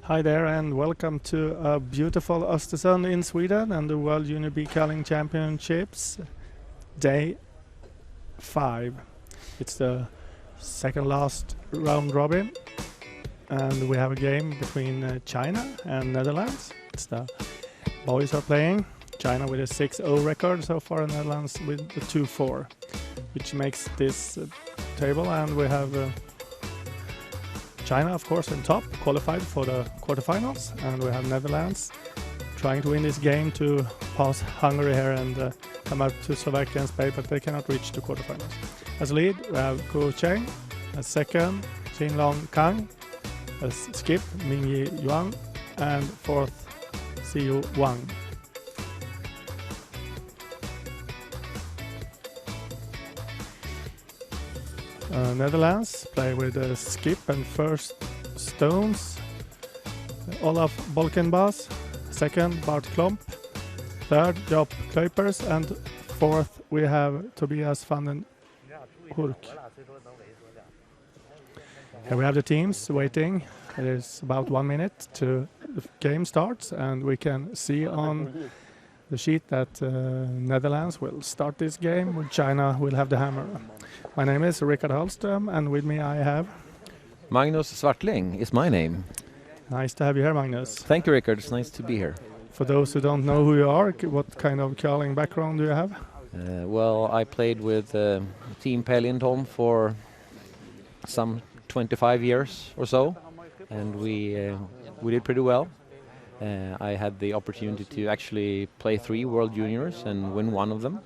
Hi there and welcome to a beautiful Östersund in Sweden and the World Junior B Curling Championships Day 5. It's the second last round robin and we have a game between China and Netherlands. It's the boys are playing, China with a 6-0 record so far and Netherlands with a 2-4, which makes this table, and we have China, of course, on top, qualified for the quarterfinals, and we have Netherlands trying to win this game to pass Hungary here and come out to Slovakia and Spain, but they cannot reach the quarterfinals. As lead, we have Ko Cheng. As second, Xin Long Kang. As skip, Mingyi Yuan. And fourth, Siyu Wang. Netherlands play with skip and first stones. Olaf Bolkenbas, second Bart Klomp, third Job Kuipers, and fourth we have Tobias van den Hurk. Here we have the teams waiting. It is about 1 minute to the game starts, and we can see on the sheet that Netherlands will start this game, with China will have the hammer. My name is Rickard Hallström, and with me I have Magnus Svartling is my name. Nice to have you here, Magnus. Thank you, Rickard. It's nice to be here. For those who don't know who you are, what kind of curling background do you have? Well, I played with Team Pellinton for some 25 years or so, and we did pretty well. I had the opportunity to actually play 3 World Juniors and win 1 of them.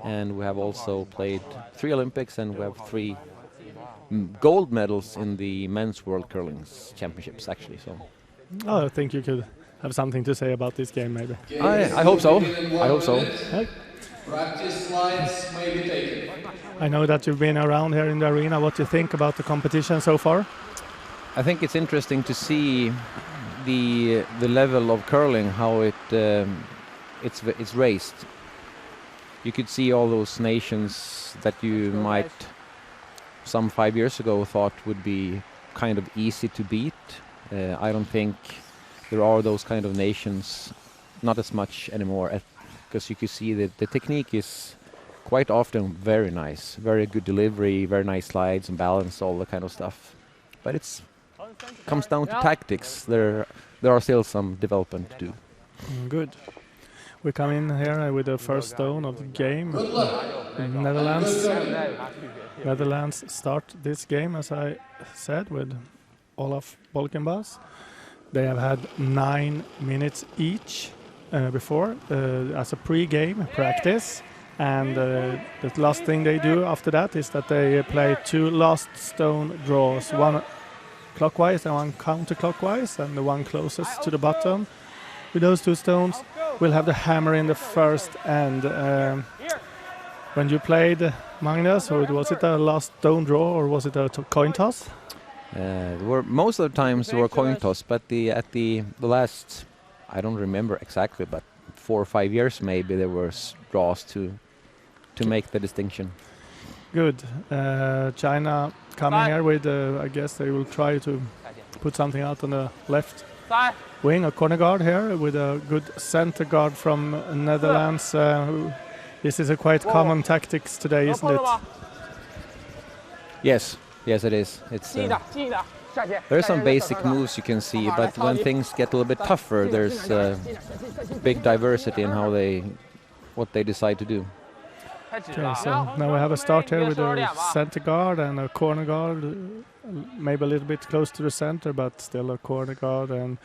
And we have also played 3 Olympics, and we have 3 gold medals in the men's World Curling Championships, actually. So, I think you could have something to say about this game, maybe. I hope so. I hope so. Practice slides may be taken. I know that you've been around here in the arena. What do you think about the competition so far? I think it's interesting to see the level of curling, how it's raised. You could see all those nations that you might some 5 years ago thought would be kind of easy to beat. I don't think there are those kind of nations, not as much anymore, because you could see that the technique is quite often very nice, very good delivery, very nice slides and balance, all that kind of stuff. But it comes down to tactics. There are still some development to do. Good. We come in here with the first stone of the game. Netherlands start this game, as I said, with Olaf Bolkenbas. They have had 9 minutes each before as a pre-game practice. And the last thing they do after that is that they play 2 last stone draws, one clockwise and one counterclockwise, and the one closest to the bottom. With those 2 stones, we'll have the hammer in the first end. When you played, Magnus, was it a last stone draw or was it a coin toss? Most of the times there were coin toss, but at the last, I don't remember exactly, but 4 or 5 years maybe there were draws to make the distinction. Good. China coming here with, I guess they will try to put something out on the left wing, a corner guard here with a good center guard from Netherlands. This is a quite common tactics today, isn't it? Yes, it is. It's there are some basic moves you can see, but when things get a little bit tougher, there's big diversity in what they decide to do. Okay, so now we have a start here with a center guard and a corner guard, maybe a little bit close to the center, but still a corner guard. And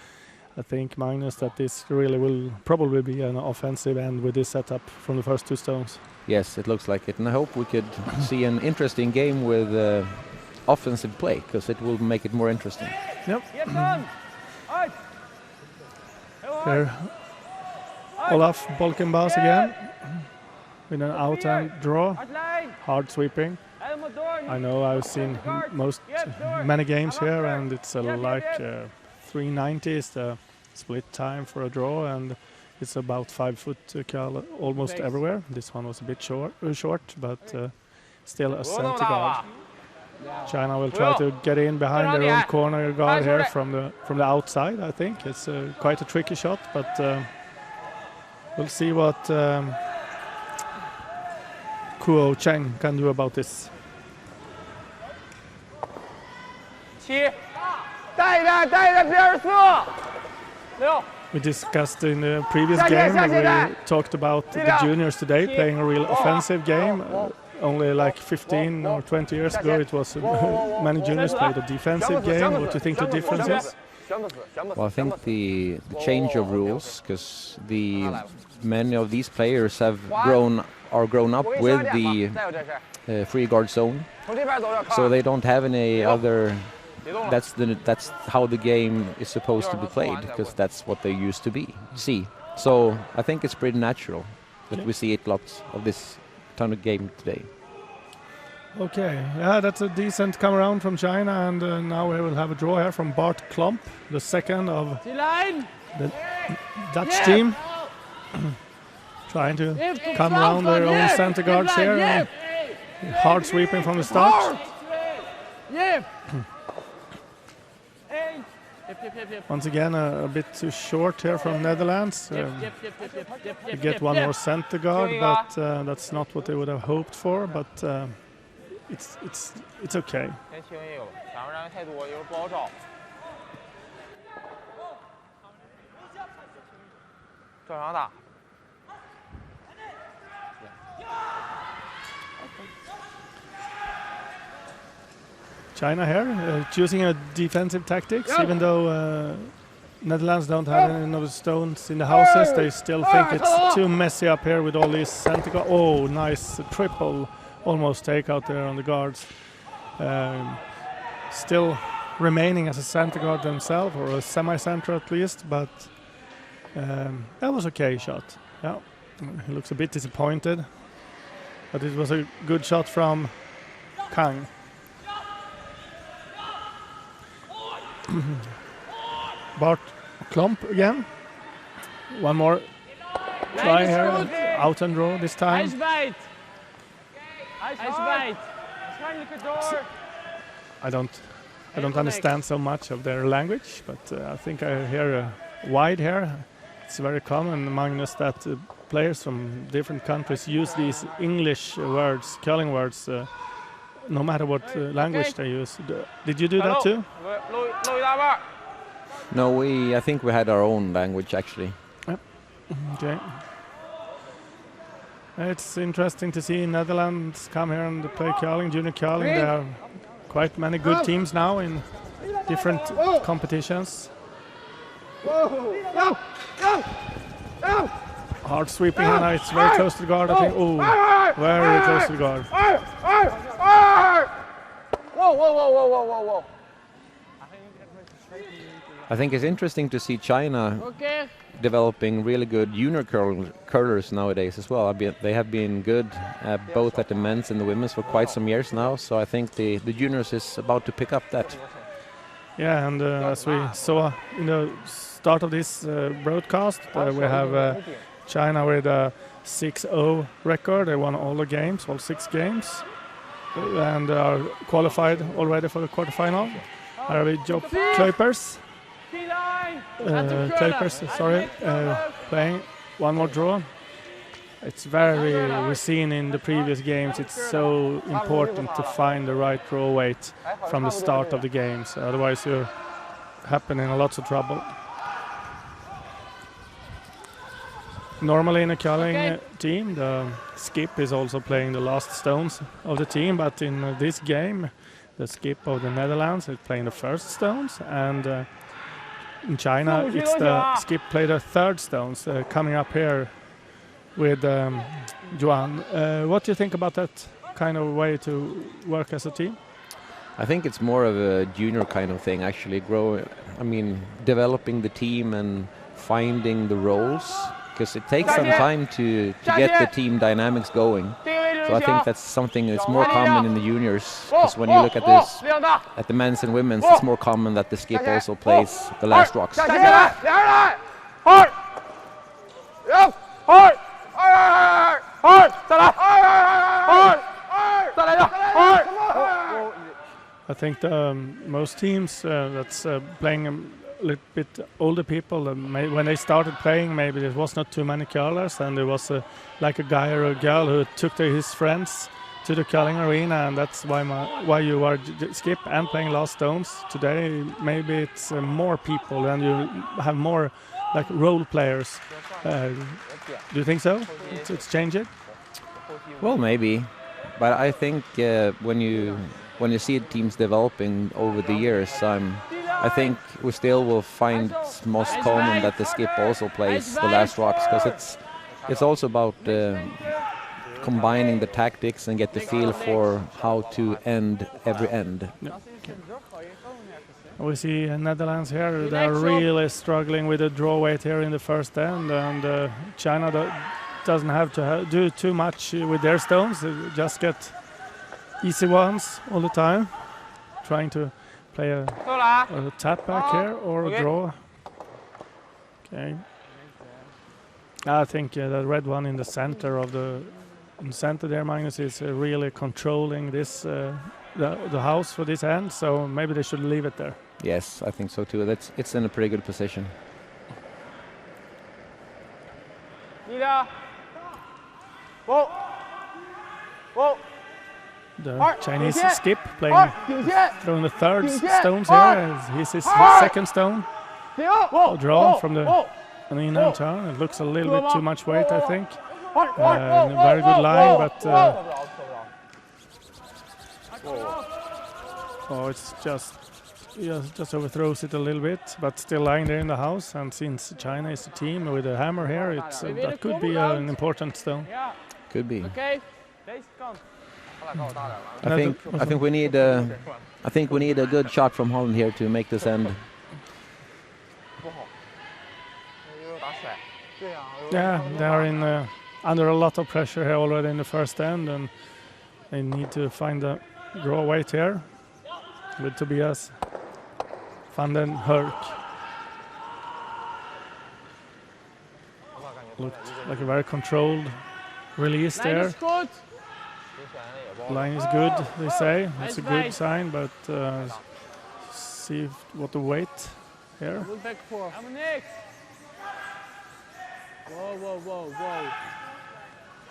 I think, Magnus, that this really will probably be an offensive end with this setup from the first 2 stones. Yes, it looks like it, and I hope we could see an interesting game with offensive play, because it will make it more interesting. Yep. Here, Olaf Bolkenbas again with an out-hand draw, hard sweeping. I know I've seen many games here, and it's like 390 is the split time for a draw, and it's about 5 foot curl almost everywhere. This one was a bit short, but still a center guard. China will try to get in behind their own corner guard here from the outside. I think it's quite a tricky shot, but we'll see what Kuo Cheng can do about this. We discussed in the previous game, we talked about the juniors today playing a real offensive game. Only like 15 or 20 years ago it was many juniors played a defensive game. What do you think the difference is? Well, I think the change of rules, because many of these players are grown up with the free guard zone, so they don't have any other. That's how the game is supposed to be played, because that's what they used to see. So I think it's pretty natural that we see it lots of this kind of game today. Okay, yeah, that's a decent come around from China, and now we will have a draw here from Bart Klomp, the second of the Dutch team, trying to come around their own center guards here. Hard sweeping from the start. Once again, a bit too short here from Netherlands. They get one more center guard, but that's not what they would have hoped for. But it's okay. China here, choosing a defensive tactics, even though Netherlands don't have any of the stones in the houses, they still think it's too messy up here with all these center guards. Oh, nice triple, almost takeout there on the guards. Still remaining as a center guard themselves, or a semi-center at least, but that was okay shot. Yeah, he looks a bit disappointed, but it was a good shot from Kang. Bart Klomp again. One more try here. Out and draw this time. I don't understand so much of their language, but I think I hear wide here. It's very common, Magnus, that players from different countries use these English words, curling words, no matter what language they use. Did you do that too? No, I think we had our own language actually. Yep. Okay. It's interesting to see Netherlands come here and play curling, junior curling. There are quite many good teams now in different competitions. Hard sweeping, and it's very close to the guard, I think. Oh, very close to the guard. I think it's interesting to see China developing really good junior curlers nowadays as well. They have been good both at the men's and the women's for quite some years now, so I think the juniors is about to pick up that. Yeah, and as we saw in the start of this broadcast, we have China with a 6-0 record. They won all the games, all 6 games, and are qualified already for the quarterfinal. Here we Job Kuipers. Playing one more draw. It's we've seen in the previous games, it's so important to find the right draw weight from the start of the games, otherwise you're in lots of trouble. Normally in a curling team, the skip is also playing the last stones of the team, but in this game, the skip of the Netherlands is playing the first stones, and in China, it's the skip play the third stones, coming up here with Juan. What do you think about that kind of way to work as a team? I think it's more of a junior kind of thing, actually. Developing the team and finding the roles, because it takes some time to get the team dynamics going. So I think that's something that's more common in the juniors, because when you look at this, at the men's and women's, it's more common that the skip also plays the last rocks. I think most teams that's playing a little bit older people, when they started playing, maybe there was not too many curlers, and there was like a guy or a girl who took his friends to the curling arena, and that's why you are skip and playing last stones. Today, maybe it's more people, and you have more like role players. Do you think so? It's changing. Well, maybe, but I think when you see teams developing over the years, I think we still will find most common that the skip also plays the last rocks, because it's also about combining the tactics and get the feel for how to end every end. Yeah. We see Netherlands here, they're really struggling with the draw weight here in the first end, and China doesn't have to do too much with their stones. They just get easy ones all the time, trying to play a tap back here or a draw. Okay. I think the red one in the center of the there, Magnus, is really controlling this the house for this end, so maybe they should leave it there. Yes, I think so too. It's in a pretty good position. The Chinese skip throwing the third stones here. He's his second stone. A draw from the in turn. It looks a little bit too much weight, I think. A very good line, but it's just overthrows it a little bit, but still lying there in the house. And since China is a team with a hammer here, that could be an important stone. Could be. I think we need a good shot from Holland here to make this end. Yeah, they are under a lot of pressure here already in the first end, and they need to find a draw weight here with Tobias van den Hurk. Looked like a very controlled release there. Line is good, they say. It's a good sign, but see what the weight here. Whoa.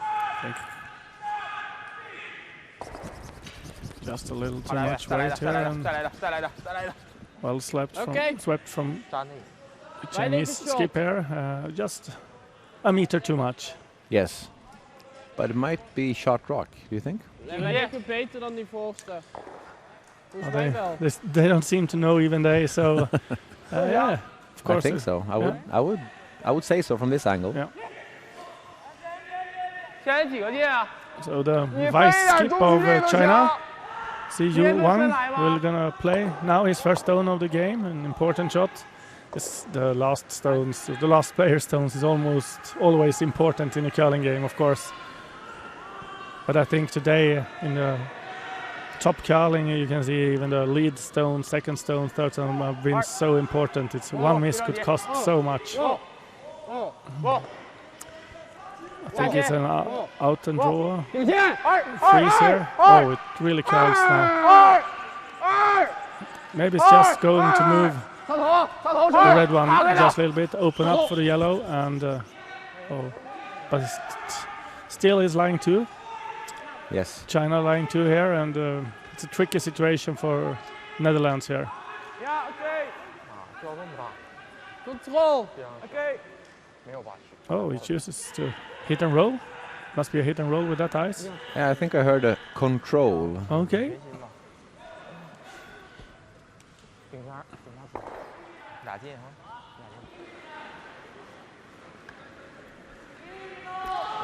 I think just a little too much weight here, and well swept from the Chinese skip here. Just a meter too much. Yes, but it might be short rock. Do you think? They don't seem to know even they. So yeah, of course. I think so. I would say so from this angle. Yeah. So the vice skip of China, Yu Wang, will gonna play now his first stone of the game, an important shot. The last stones, the last player stones is almost always important in a curling game, of course. But I think today in the top curling, you can see even the lead stone, second stone, third stone have been so important. It's one miss could cost so much. I think it's an out and draw. Freeze here. Oh, it really curls now. Maybe it's just going to move the red one just a little bit, open up for the yellow, and but still is lying two. Yes. China lying two here, and it's a tricky situation for Netherlands here. Control. Okay. Oh, he chooses to hit and roll. Must be a hit and roll with that ice. Yeah, I think I heard a control. Okay.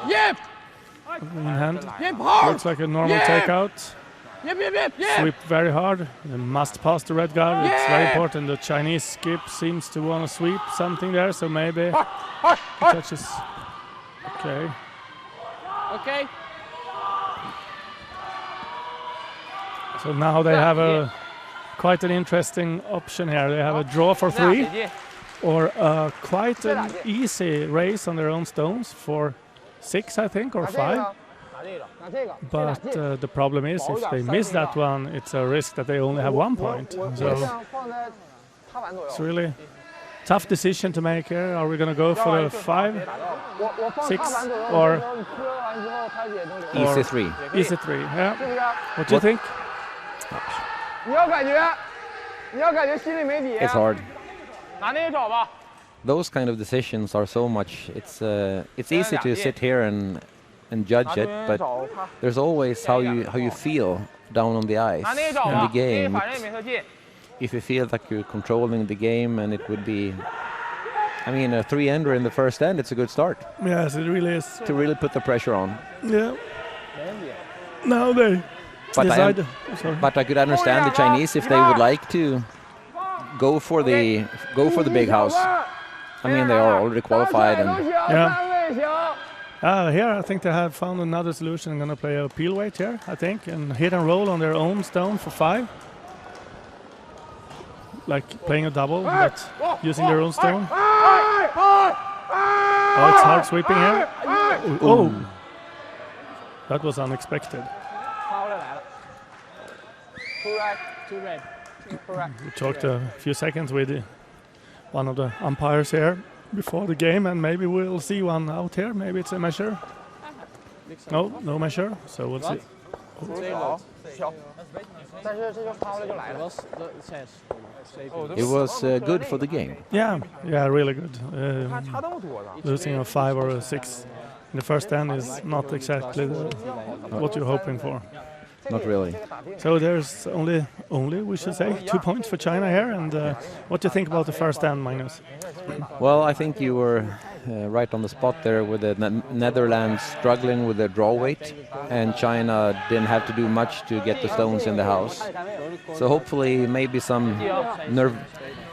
Yep. In hand. Yep, hard. Looks like a normal takeout. Yep. Sweep very hard. They must pass the red guard. It's very important. The Chinese skip seems to want to sweep something there, so maybe he touches. Okay. Okay. So now they have quite an interesting option here. They have a draw for 3, or quite an easy race on their own stones for 6, I think, or 5. But the problem is, if they miss that one, it's a risk that they only have 1 point. So it's really tough decision to make here. Are we going to go for the 5, 6, or Easy 3. easy 3? Yeah. What do you think? It's hard. Those kind of decisions are so much. It's easy to sit here and judge it, but there's always how you feel down on the ice in the game. If you feel like you're controlling the game, and it would be, I mean, a 3-ender in the first end, it's a good start. Yes, it really is. To really put the pressure on. Yeah. Now they decide. But I could understand the Chinese if they would like to go for the big house. I mean, they are already qualified, and yeah. Here I think they have found another solution. I'm going to play a peel weight here, I think, and hit and roll on their own stone for 5. Like playing a double, but using their own stone. Oh, it's hard sweeping here. Oh, that was unexpected. We talked a few seconds with one of the umpires here before the game, and maybe we'll see one out here. Maybe it's a measure. No measure. So we'll see. It was good for the game. Yeah, really good. Losing a 5 or a 6 in the first end is not exactly what you're hoping for. Not really. So there's only we should say 2 points for China here. And what do you think about the first end, Magnus? Well, I think you were right on the spot there with the Netherlands struggling with their draw weight, and China didn't have to do much to get the stones in the house. So hopefully maybe some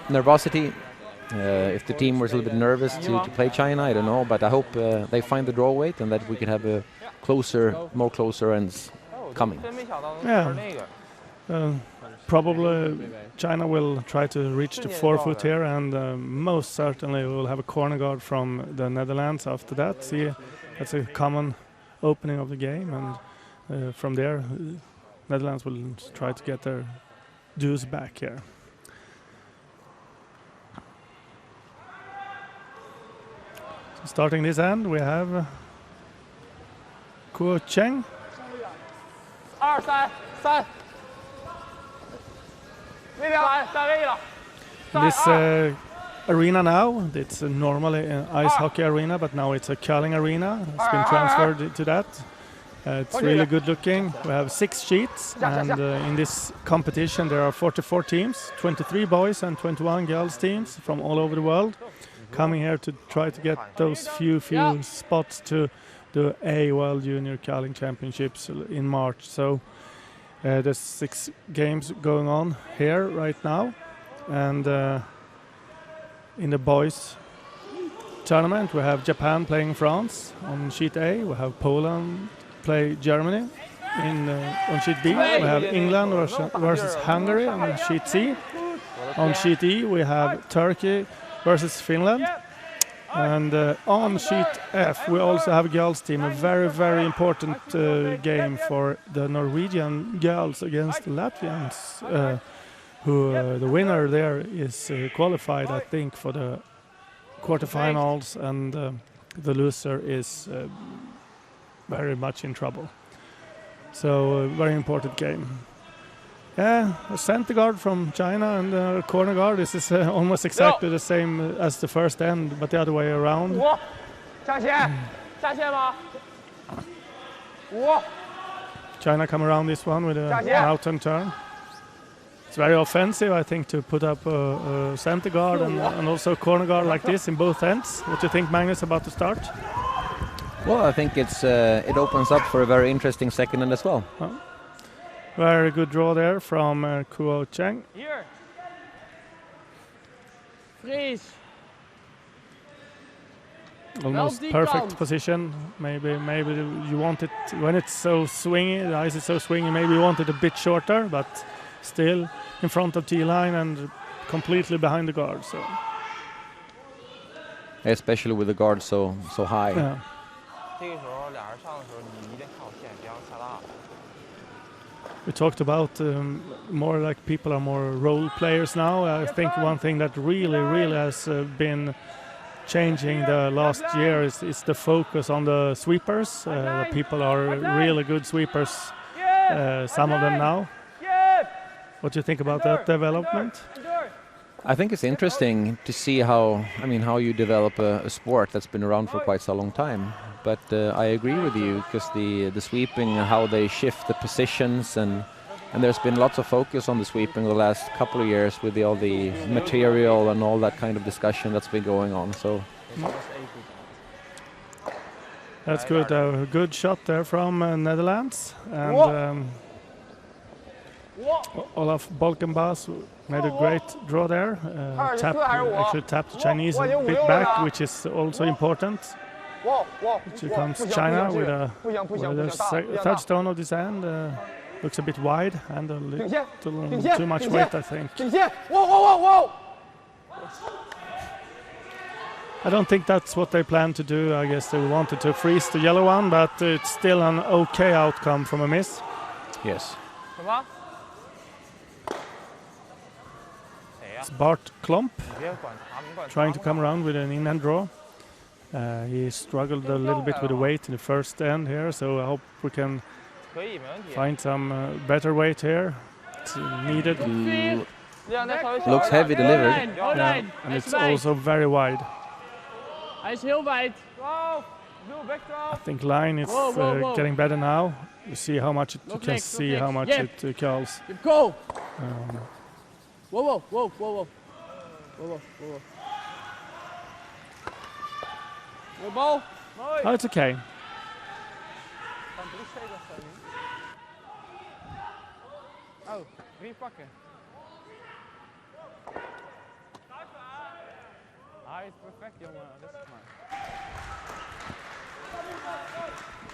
nervosity. If the team was a little bit nervous to play China, I don't know, but I hope they find the draw weight and that we can have a more closer ends coming. Yeah. Probably China will try to reach the 4-foot here, and most certainly we will have a corner guard from the Netherlands after that. See, that's a common opening of the game, and from there, Netherlands will try to get their dues back here. So starting this end, we have Kuo Cheng. This arena now, it's normally an ice hockey arena, but now it's a curling arena. It's been transferred to that. It's really good looking. We have 6 sheets, and in this competition there are 44 teams, 23 boys and 21 girls teams from all over the world, coming here to try to get those few spots to the A World Junior Curling Championships in March. So there's 6 games going on here right now, and in the boys tournament we have Japan playing France on sheet A, we have Poland play Germany on sheet B, we have England versus Hungary on sheet C, on sheet E we have Turkey versus Finland, and on sheet F we also have a girls team, a very important game for the Norwegian girls against the Latvians, who the winner there is qualified, I think, for the quarterfinals, and the loser is very much in trouble. So a very important game. Yeah, a center guard from China and a corner guard. This is almost exactly the same as the first end, but the other way around. China come around this one with an out and turn. It's very offensive, I think, to put up a center guard and also a corner guard like this in both ends. What do you think, Magnus, about the start? Well, I think it opens up for a very interesting second end as well. Very good draw there from Kuo Cheng. Here. Freeze. Almost perfect position. Maybe you want it when it's so swingy. The ice is so swingy. Maybe you want it a bit shorter, but still in front of T-line and completely behind the guard. So, especially with the guard so high. Yeah. We talked about more like people are more role players now. I think one thing that really has been changing the last year is the focus on the sweepers. People are really good sweepers, some of them now. What do you think about that development? I think it's interesting to see how you develop a sport that's been around for quite so long time. But I agree with you, because the sweeping, how they shift the positions, and there's been lots of focus on the sweeping the last couple of years with all the material and all that kind of discussion that's been going on. So that's good. A good shot there from Netherlands, and Olaf Bolkenbaas made a great draw there. Actually tapped the Chinese a bit back, which is also important. Here comes China with a third stone of this end. Looks a bit wide and a little too much weight, I think. I don't think that's what they planned to do. I guess they wanted to freeze the yellow one, but it's still an okay outcome from a miss. yes. It's Bart Klomp trying to come around with an in-hand draw. He struggled a little bit with the weight in the first end here, so I hope we can find some better weight here. It's needed. Looks heavy delivered. Yeah, and it's also very wide. Hij is heel wijd. I think line is getting better now. You see how much you can see how much it curls. Go! Whoa. Mooi bal. Oh, it's okay. Oh, 3 pakken. Hij is perfect, jongen. Rustig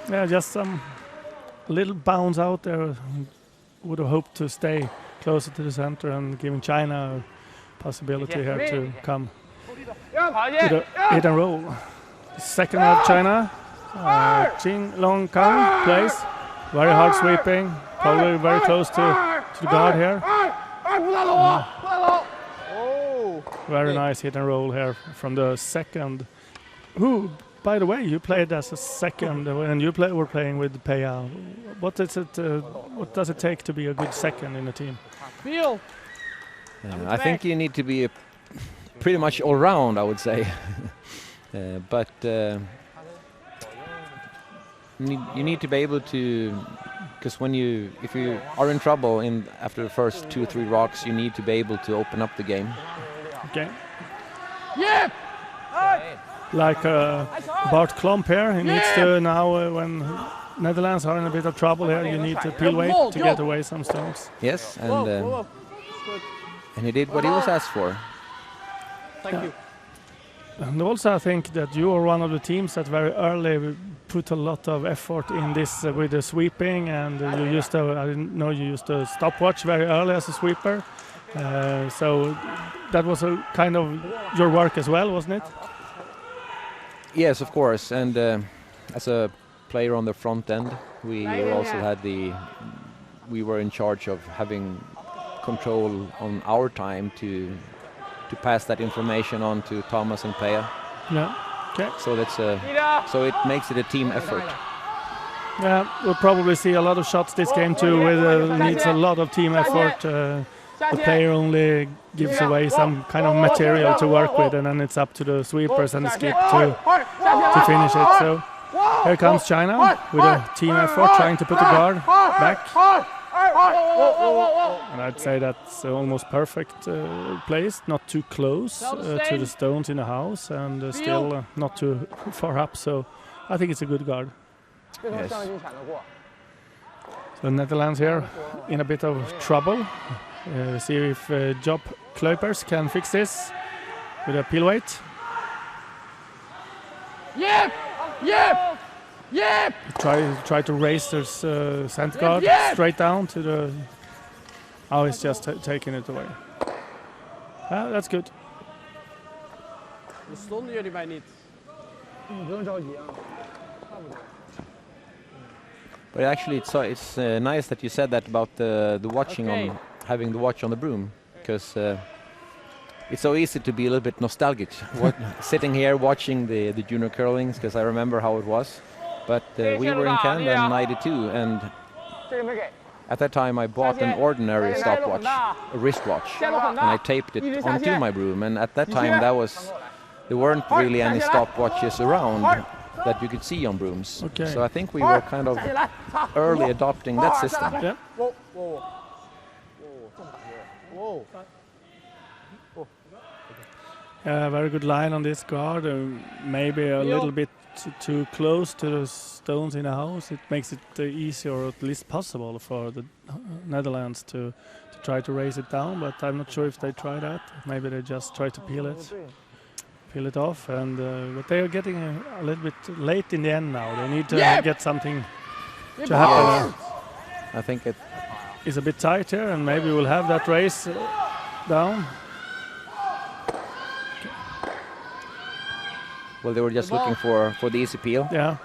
maar. Yeah, just some little bounce out there. Would have hoped to stay closer to the center and giving China a possibility here to come with a hit and roll. Second of China, Jing Long Kang plays. Very hard sweeping, probably very close to the guard here. Very nice hit and roll here from the second. Who, by the way, you played as a second when you were playing with Peja. What does it take to be a good second in a team? I think you need to be pretty much all round, I would say. But you need to be able to, because if you are in trouble after the first 2 or 3 rocks, you need to be able to open up the game. Okay. Yeah. Like Bart Klomp here, he needs to now when Netherlands are in a bit of trouble here, you need to peel weight to get away some stones. Yes, and he did what he was asked for. Thank you. And also I think that you are one of the teams that very early put a lot of effort in this with the sweeping, and you used to, I didn't know you used a stopwatch very early as a sweeper. So that was a kind of your work as well, wasn't it? Yes, of course, and as a player on the front end, we also we were in charge of having control on our time to pass that information on to Thomas and Peja. Yeah. Okay. So so it makes it a team effort. Yeah, we'll probably see a lot of shots this game too. With needs a lot of team effort. The player only gives away some kind of material to work with, and then it's up to the sweepers and the skip to finish it. So here comes China with a team effort, trying to put the guard back. And I'd say that's almost perfect placed, not too close to the stones in the house, and still not too far up. So I think it's a good guard. Yes. So Netherlands here in a bit of trouble. See if Job Kluipers can fix this with a peel weight. Try to raise this center guard straight down to the. Oh, he's just taking it away. That's good. We stonden jullie bij niet. But actually, it's nice that you said that about the watching on having the watch on the broom, because it's so easy to be a little bit nostalgic sitting here watching the junior curlings, because I remember how it was. But we were in Canada in '92, and at that time I bought an ordinary stopwatch, a wristwatch, and I taped it onto my broom. And at that time there weren't really any stopwatches around that you could see on brooms. Okay. So I think we were kind of early adopting that system. Yeah. Very good line on this guard. Maybe a little bit too close to the stones in the house. It makes it easier, or at least possible, for the Netherlands to try to raise it down. But I'm not sure if they try that. Maybe they just try to peel it off. And but they are getting a little bit late in the end now. They need to get something to happen. I think it is a bit tight here, and maybe we'll have that race down. Well, they were just looking for the easy peel. Yeah.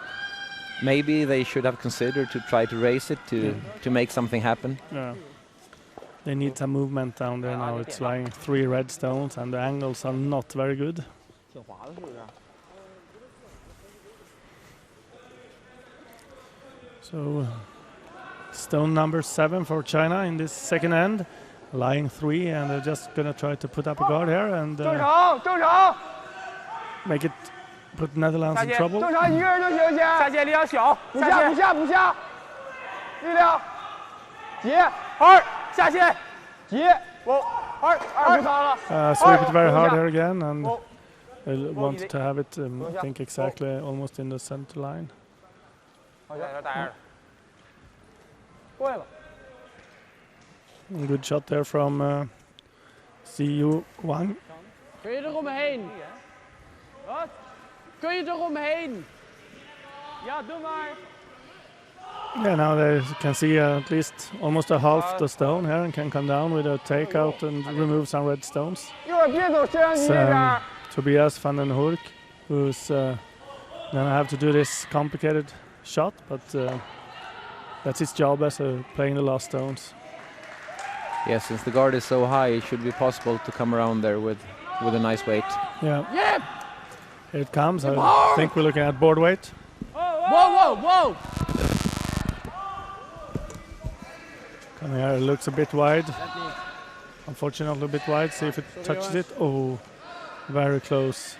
Maybe they should have considered to try to raise it to make something happen. Yeah. They need some movement down there now. It's lying 3 red stones, and the angles are not very good. So stone number 7 for China in this second end, lying 3, and they're just gonna try to put up a guard here and make it put Netherlands in trouble. Sweep it very hard here again, and they want to have it, I think, exactly almost in the center line. Good shot there from Siyu Wang. Kun je eromheen? Wat? Kun je eromheen? Ja, doe maar. Yeah, now they can see at least almost a half the stone here, and can come down with a takeout and remove some red stones. Tobias van den Hoek, who's gonna have to do this complicated shot, but that's his job as playing the last stones. Yeah, since the guard is so high, it should be possible to come around there with a nice weight. Yeah. Here it comes. I think we're looking at board weight. Whoa! Come here, it looks a bit wide. Unfortunately, a bit wide. See if it touches it. Oh, very close.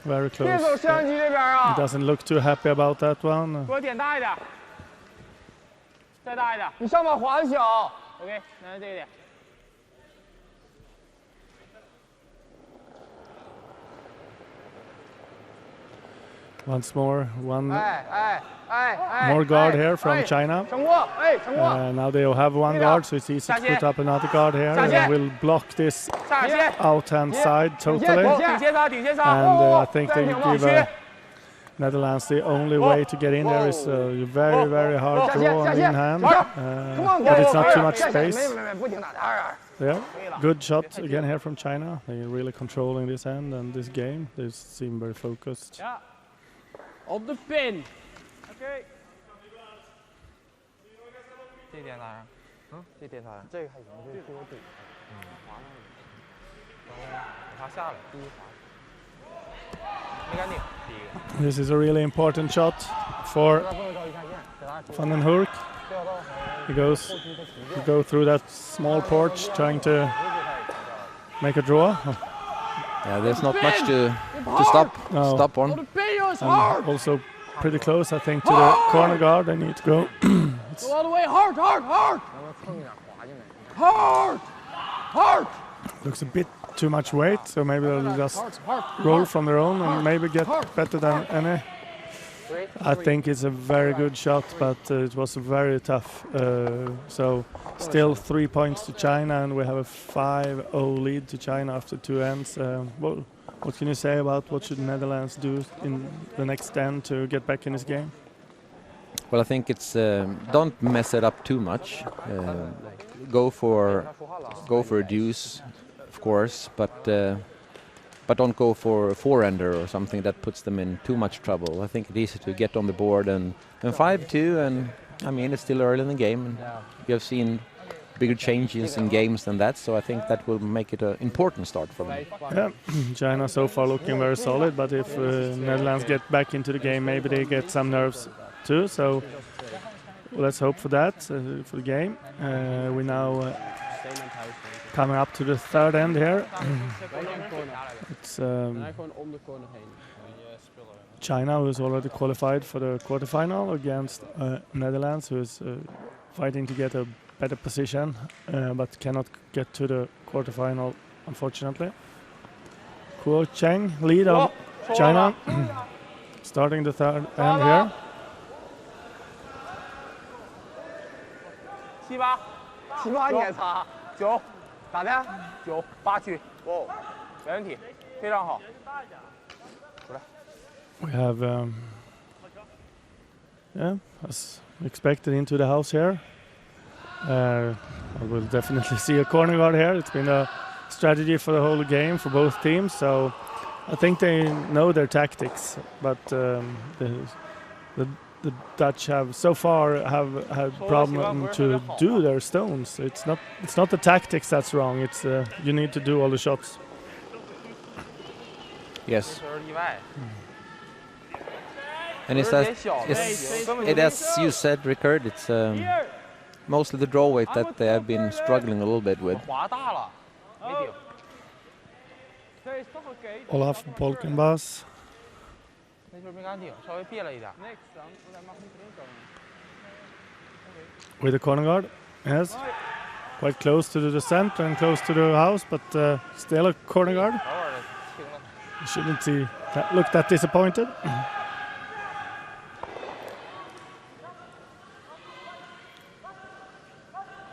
Very close. He doesn't look too happy about that one. Once more, more guard here from China. Now they have one guard, so it's easy to put up another guard here, and we'll block this out-hand side totally. And I think they give Netherlands the only way to get in there is a very, very hard draw on the in-hand, but it's not too much space. Yeah, good shot again here from China. They're really controlling this end and this game. They seem very focused. Op de pin. Oké. 这点咋样？这点咋样？这个还行，这个多对。滑了。他下来，第一滑。没干净，第一个。This is a really important shot for Van den Hoek. He go through that small porch trying to make a draw. Yeah, there's not much to stop on. And also pretty close, I think, to the corner guard. They need to go. Go all the way, hard! Looks a bit too much weight, so maybe they'll just roll from their own and maybe get better than any. I think it's a very good shot, but it was very tough. So still 3 points to China, and we have a 5-0 lead to China after 2 ends. What can you say about what should Netherlands do in the next end to get back in this game? Well, I think it's don't mess it up too much. Go for a deuce, of course, but but don't go for a forender or something that puts them in too much trouble. I think it's easy to get on the board and 5-2, and I mean it's still early in the game, and you have seen bigger changes in games than that, so I think that will make it an important start for them. Yeah, China so far looking very solid, but if Netherlands get back into the game, maybe they get some nerves too. So let's hope for that for the game. We now coming up to the third end here. It's Gewoon om de corner heen. China, who is already qualified for the quarterfinal, against Netherlands, who is fighting to get a better position, but cannot get to the quarterfinal, unfortunately. Kuo Cheng, lead of China, starting the third end here. 7你也差9咋的9 8去哦没问题非常好 We have, as expected, into the house here. I will definitely see a corner guard here. It's been a strategy for the whole game for both teams, so I think they know their tactics. But the Dutch have so far have had problem to do their stones. It's not the tactics that's wrong. It's you need to do all the shots. Yes. And it's as you said, Rickard, it's mostly the draw weight that they have been struggling a little bit with. Olaf Bolkenbas. With the corner guard, yes. Quite close to the descent and close to the house, but still a corner guard. You shouldn't look that disappointed.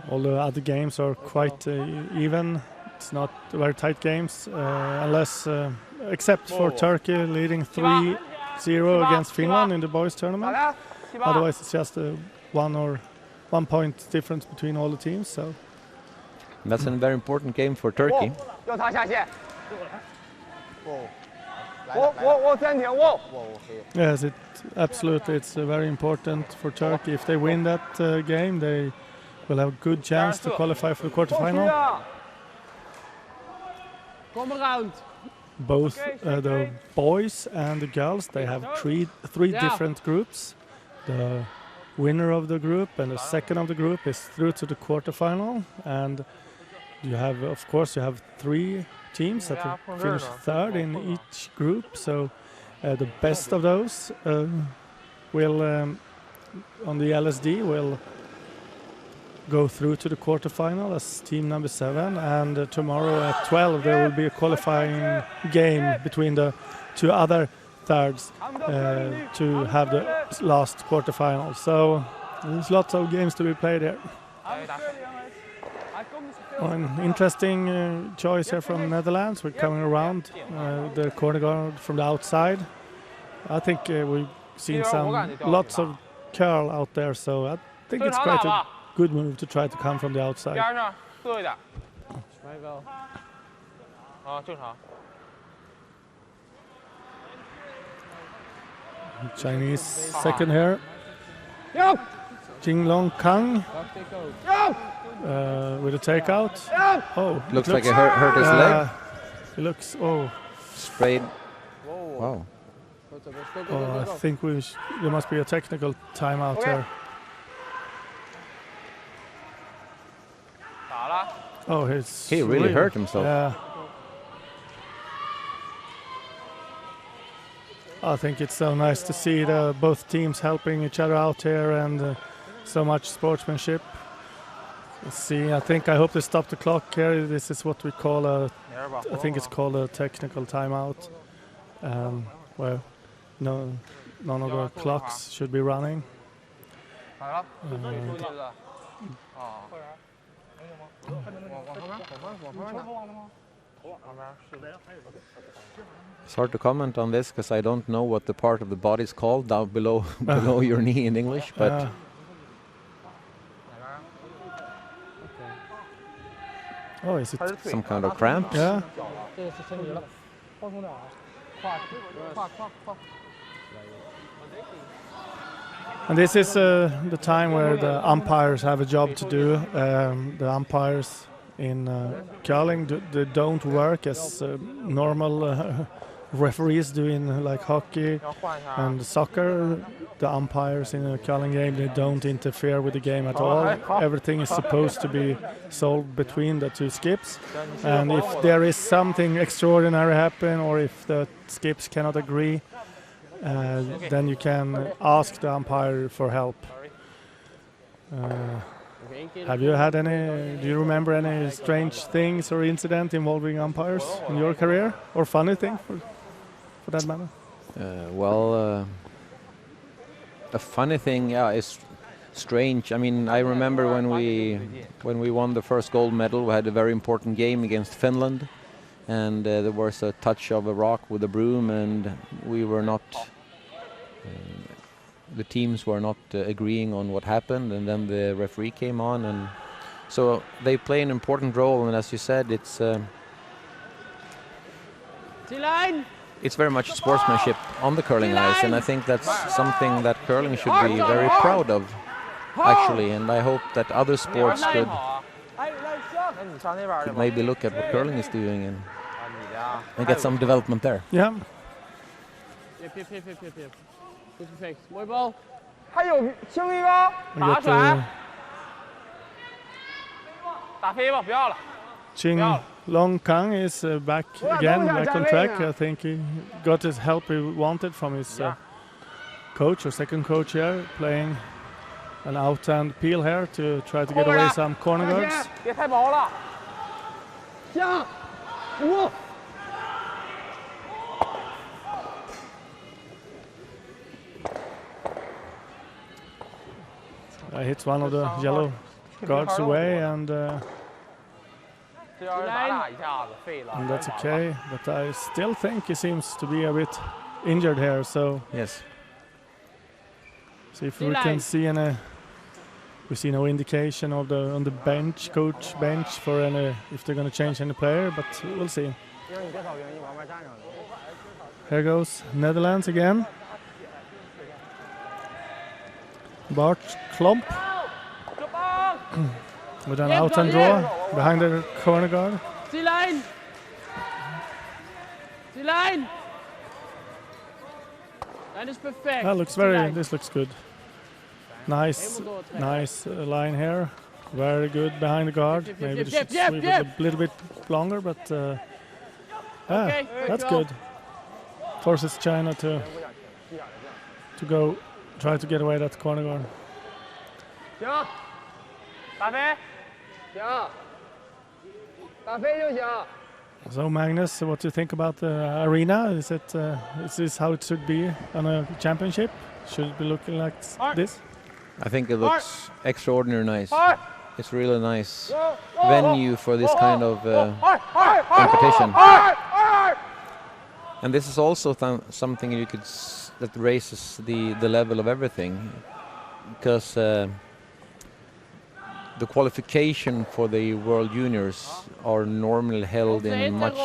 All the other games are quite even. It's not very tight games, unless except for Turkey leading 3-0 against Finland in the boys tournament. Otherwise, it's just a 1 point difference between all the teams. So that's a very important game for Turkey. Yes, absolutely. It's very important for Turkey. If they win that game, they will have a good chance to qualify for the quarterfinal. Come around. Both the boys and the girls, they have three different groups. The winner of the group and the second of the group is through to the quarterfinal, and you have, of course, 3 teams that have finished third in each group. So the best of those will on the LSD will go through to the quarterfinal as team number 7, and tomorrow at 12 there will be a qualifying game between the 2 other thirds to have the last quarterfinal. So there's lots of games to be played here. An interesting choice here from Netherlands. We're coming around the corner guard from the outside. I think we've seen lots of curl out there, so I think it's quite a good move to try to come from the outside. Chinese second here. Jinglong Kang with a takeout. Oh, looks like he hurt his leg. It looks sprayed. Wow. Oh, I think there must be a technical timeout here. Oh, he really hurt himself. Yeah. I think it's so nice to see both teams helping each other out here, and so much sportsmanship. Let's see. I hope they stop the clock here. This is what we call I think it's called a technical timeout, where none of the clocks should be running. It's hard to comment on this because I don't know what the part of the body is called down below your knee in English, but oh, is it some kind of cramp? Yeah. 放松点啊，跨跨跨跨。 And this is the time where the umpires have a job to do. The umpires in curling they don't work as normal referees do in like hockey 要换一下啊。 and soccer. The umpires in a curling game they don't interfere with the game at all. Everything is supposed to be solved between the two skips. And if there is something extraordinary happen or if the skips cannot agree, then you can ask the umpire for help. Have you had any? Do you remember any strange things or incident involving umpires in your career, or funny thing for that matter? Well, a funny thing, yeah, is strange. I mean, I remember when we won the first gold medal, we had a very important game against Finland, and there was a touch of a rock with a broom, and we were not. The teams were not agreeing on what happened, and then the referee came on, and so they play an important role. And as you said, it's very much sportsmanship on the curling ice, and I think that's something that curling should be very proud of, actually. And I hope that other sports could maybe look at what curling is doing and get some development there. Yeah. Perfekt. Mooi bal. 还有青一个 We 打 get, 甩，打飞吧，不要了。 Ching Long Kang is back again, back on track. I think he got his help he wanted from his coach or second coach here, playing an out and peel here to try to get away some corner guards. 别太薄了。下，五。 Hits one of the yellow guards away, and that's okay. But I still think he seems to be a bit injured here. So Yes. see if we can see any. We see no indication of on the bench, coach bench, for any if they're going to change any player. But we'll see. Here goes Netherlands again. Bart Klomp with an out and draw behind the corner guard. Die Lijn. Die Lijn. Dat is perfect. That looks very. This looks good. Nice, nice line here. Very good behind the guard. Maybe they should sweep it a little bit longer, but that's good. Forces China to go. Try to get away that corner guard. 行，打飞，行，打飞就行。 So Magnus, what do you think about the arena? Is this how it should be on a championship? Should it be looking like this? I think it looks extraordinary nice. It's really nice venue for this kind of competition. And this is also something you could that raises the level of everything, because the qualification for the World Juniors are normally held in much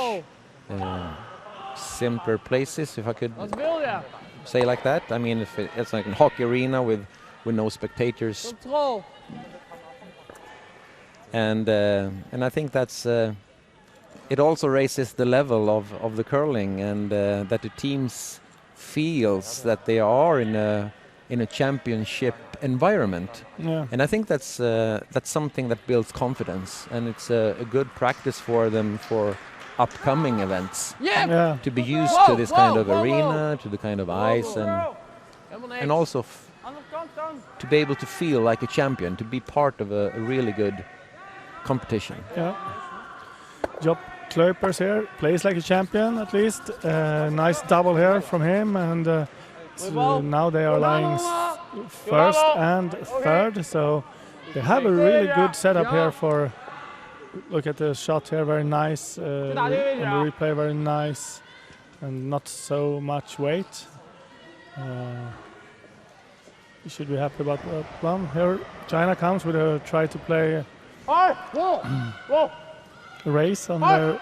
simpler places, if I could say like that. I mean, if it's like a hockey arena with no spectators. And I think that's it also raises the level of the curling, and that the teams feels that they are in a championship environment. Yeah. And I think that's something that builds confidence, and it's a good practice for them for upcoming events. Yeah. To be used to this kind of arena, to the kind of ice, and also to be able to feel like a champion, to be part of a really good competition. Yeah. Job Kleupers here plays like a champion at least. Nice double here from him, and now they are lying first and third, so they have a really good setup here for. Look at the shot here, very nice. On the replay, very nice, and not so much weight. You should be happy about that one. Here, China comes with a try to play a race on their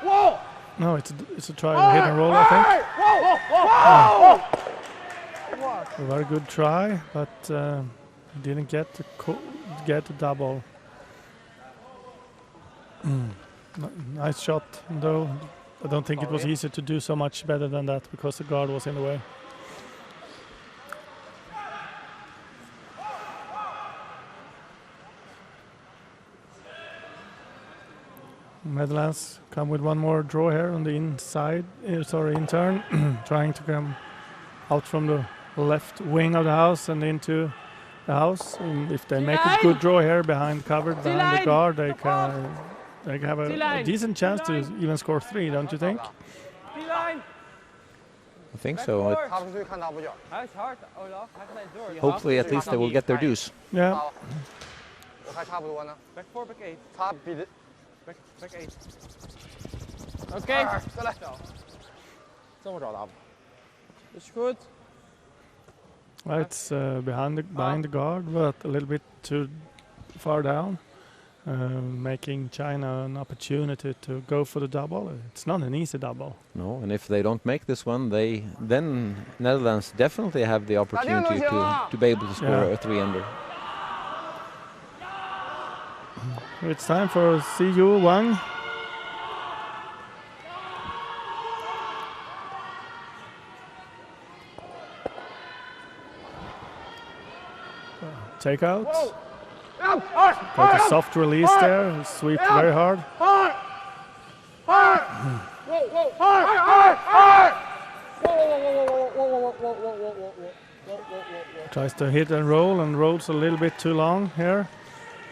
No, it's a try hit and roll, I think. A very good try, but didn't get the double. Nice shot, though. I don't think it was easy to do so much better than that because the guard was in the way. Netherlands come with one more draw here on the inside, in turn, trying to come out from the left wing of the house and into the house. And if they make a good draw here behind the guard, they have a decent chance to even score 3, don't you think? I think so. Hopefully, at least they will get their dues. Yeah. Back 4, back 8. Back 8. Oké. 这么找打不？ Is goed. It's behind the guard, but a little bit too far down, making China an opportunity to go for the double. It's not an easy double. No, and if they don't make this one, then Netherlands definitely have the opportunity to be able to score a 3-under. It's time for CU Wang. Take out. Got a soft release there. Sweep very hard. Tries to hit and rolls a little bit too long here,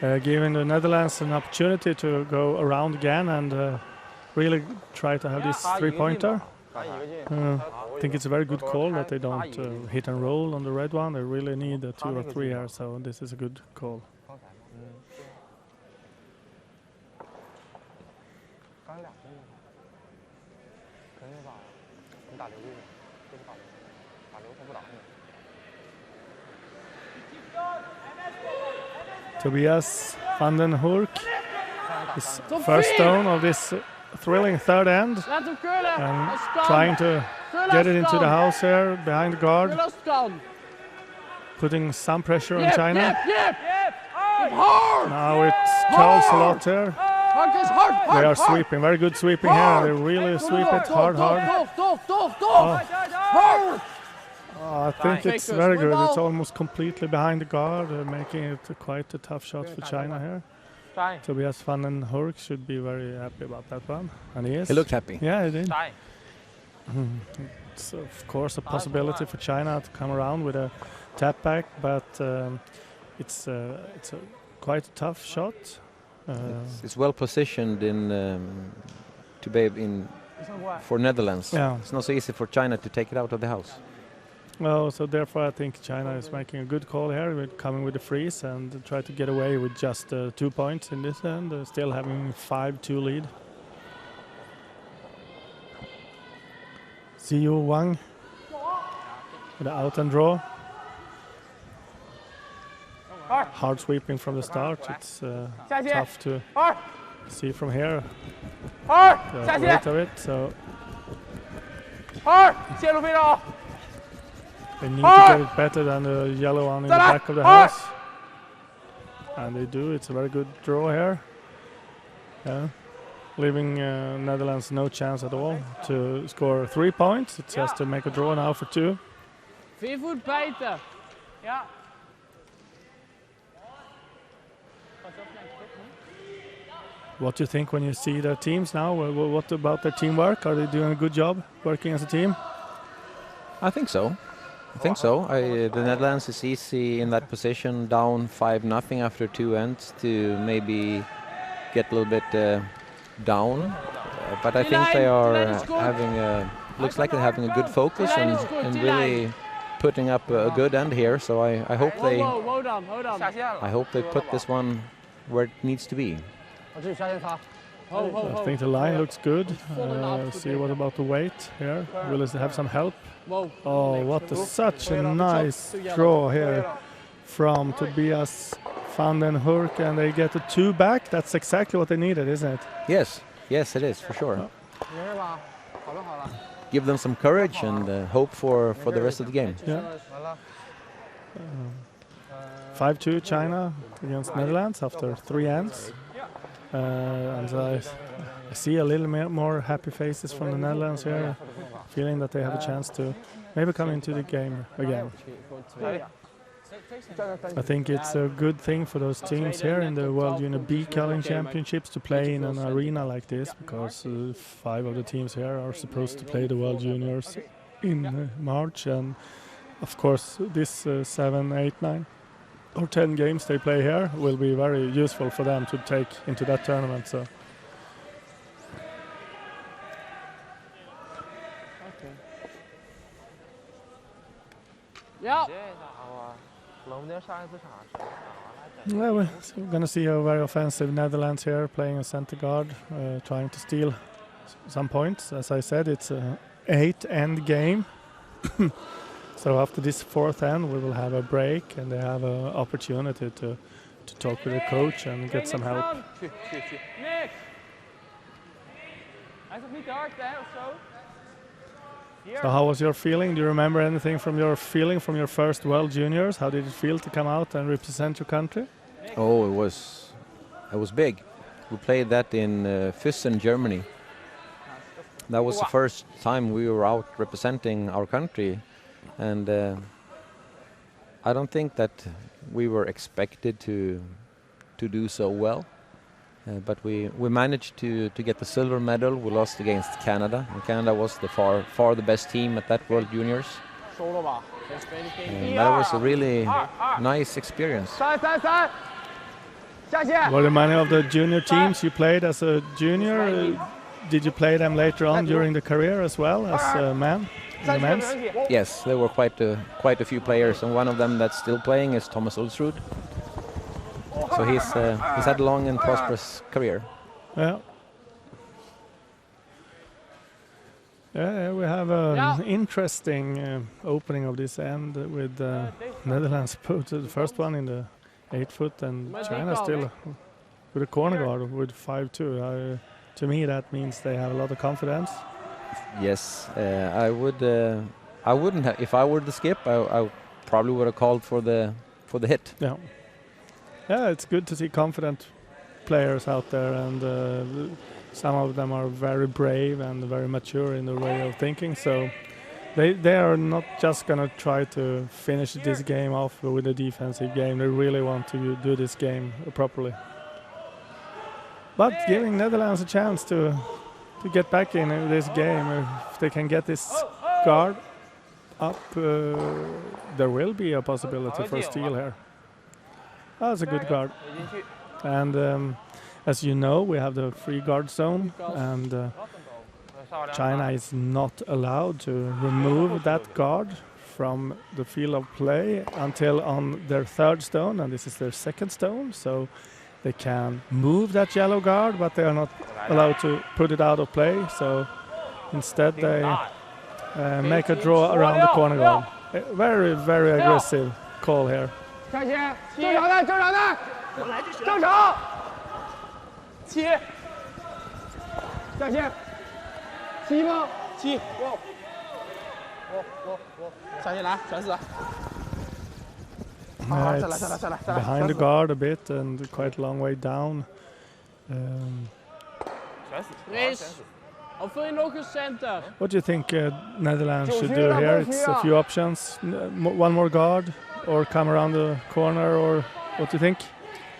giving the Netherlands an opportunity to go around again and really try to have this 3-pointer. I think it's a very good call that they don't hit and roll on the red one. They really need a 2 or 3 here, so this is a good call. Tobias van den Hurk is first stone of this thrilling third end, and trying to get it into the house here behind the guard, putting some pressure on China. Now it calls a lot here. They are sweeping, very good sweeping here. They really sweep it hard. I think it's very good. It's almost completely behind the guard, making it quite a tough shot for China here. Tobias van den Hurk should be very happy about that one, and he is. He looked happy. Yeah, he did. It's of course a possibility for China to come around with a tap back, but it's quite a tough shot. It's well positioned for Netherlands. Yeah. It's not so easy for China to take it out of the house. Well, so therefore I think China is making a good call here, with coming with the freeze and try to get away with just 2 points in this end, still having 5-2 lead. CU Wang with the out and draw. Hard sweeping from the start. It's tough to see from here the weight of it. So they need to get it better than the yellow one in the back of the house. And they do. It's a very good draw here. Yeah. Leaving Netherlands no chance at all to score 3 points. It has to make a draw now for 2. 4 voet bijten. Ja. What do you think when you see their teams now? What about their teamwork? Are they doing a good job working as a team? I think so. The Netherlands is easy in that position, down 5-0 after 2 ends, to maybe get a little bit down. But I think they are looks like they're having a good focus and really putting up a good end here. So I hope they put this one where it needs to be. I think the line looks good. See what about the weight here? Will it have some help? Oh, such a nice draw here from Tobias van den Hurk, and they get a 2 back. That's exactly what they needed, isn't it? Yes, it is for sure. 没事吧？好了好了， give them some courage and hope for the rest of the game. Yeah. 完了。 5-2 China against Netherlands after 3 ends. And I see a little more happy faces from the Netherlands here, feeling that they have a chance to maybe come into the game again. I think it's a good thing for those teams here in the World Junior B Curling Championships to play in an arena like this, because 5 of the teams here are supposed to play the World Juniors in March, and of course this 7, 8, 9 or 10 games they play here will be very useful for them to take into that tournament. So Ja. 这家伙，冷不丁上一次场是打完了。 yeah, we're going to see a very offensive Netherlands here playing a center guard, trying to steal some points. As I said, it's a 8-end game. So after this 4th end, we will have a break, and they have an opportunity to talk with the coach and get some help.去去去。 Nick. Hij is nog niet te hard, hè, of zo? Hier. So how was your feeling? Do you remember anything from your feeling from your first World Juniors? How did it feel to come out and represent your country? Oh, it was big. We played that in Füssen, Germany. That was the first time we were out representing our country, and I don't think that we were expected to do so well. But we managed to get the silver medal. We lost against Canada, and Canada was the far the best team at that World Juniors. 收了吧。 And that was a really nice experience. 3-3-3，下线。 Were there many of the junior teams you played as a junior? Did you play them later on during the career as well as a man in the men's? Yes, there were quite a few players, and one of them that's still playing is Thomas Östersund. So he's had a long and prosperous career. Yeah. Yeah, we have an interesting opening of this end with Netherlands put the first one in the 8-foot, and China still with a corner guard with 5-2. To me, that means they have a lot of confidence. Yes, I wouldn't have, if I were the skip, I probably would have called for the hit. Yeah. Yeah, it's good to see confident players out there, and some of them are very brave and very mature in their way of thinking. So they are not just gonna try to finish this game off with a defensive game. They really want to do this game properly. But giving Netherlands a chance to get back in this game, if they can get this guard up, there will be a possibility for a steal here. That's a good guard. And as you know, we have the free guard zone, and China is not allowed to remove that guard from the field of play until on their 3rd stone, and this is their 2nd stone. So they can move that yellow guard, but they are not allowed to put it out of play. So instead they make a draw around the corner guard. Very, very aggressive call here. 下线，正常的，正常的，正常。7，下线，7吗？7，我，下线来，全4。 It's behind the guard a bit and quite a long way down. Chris, of wil je nog een center? What do you think Netherlands should do here? It's a few options. One more guard, or come around the corner, or what do you think?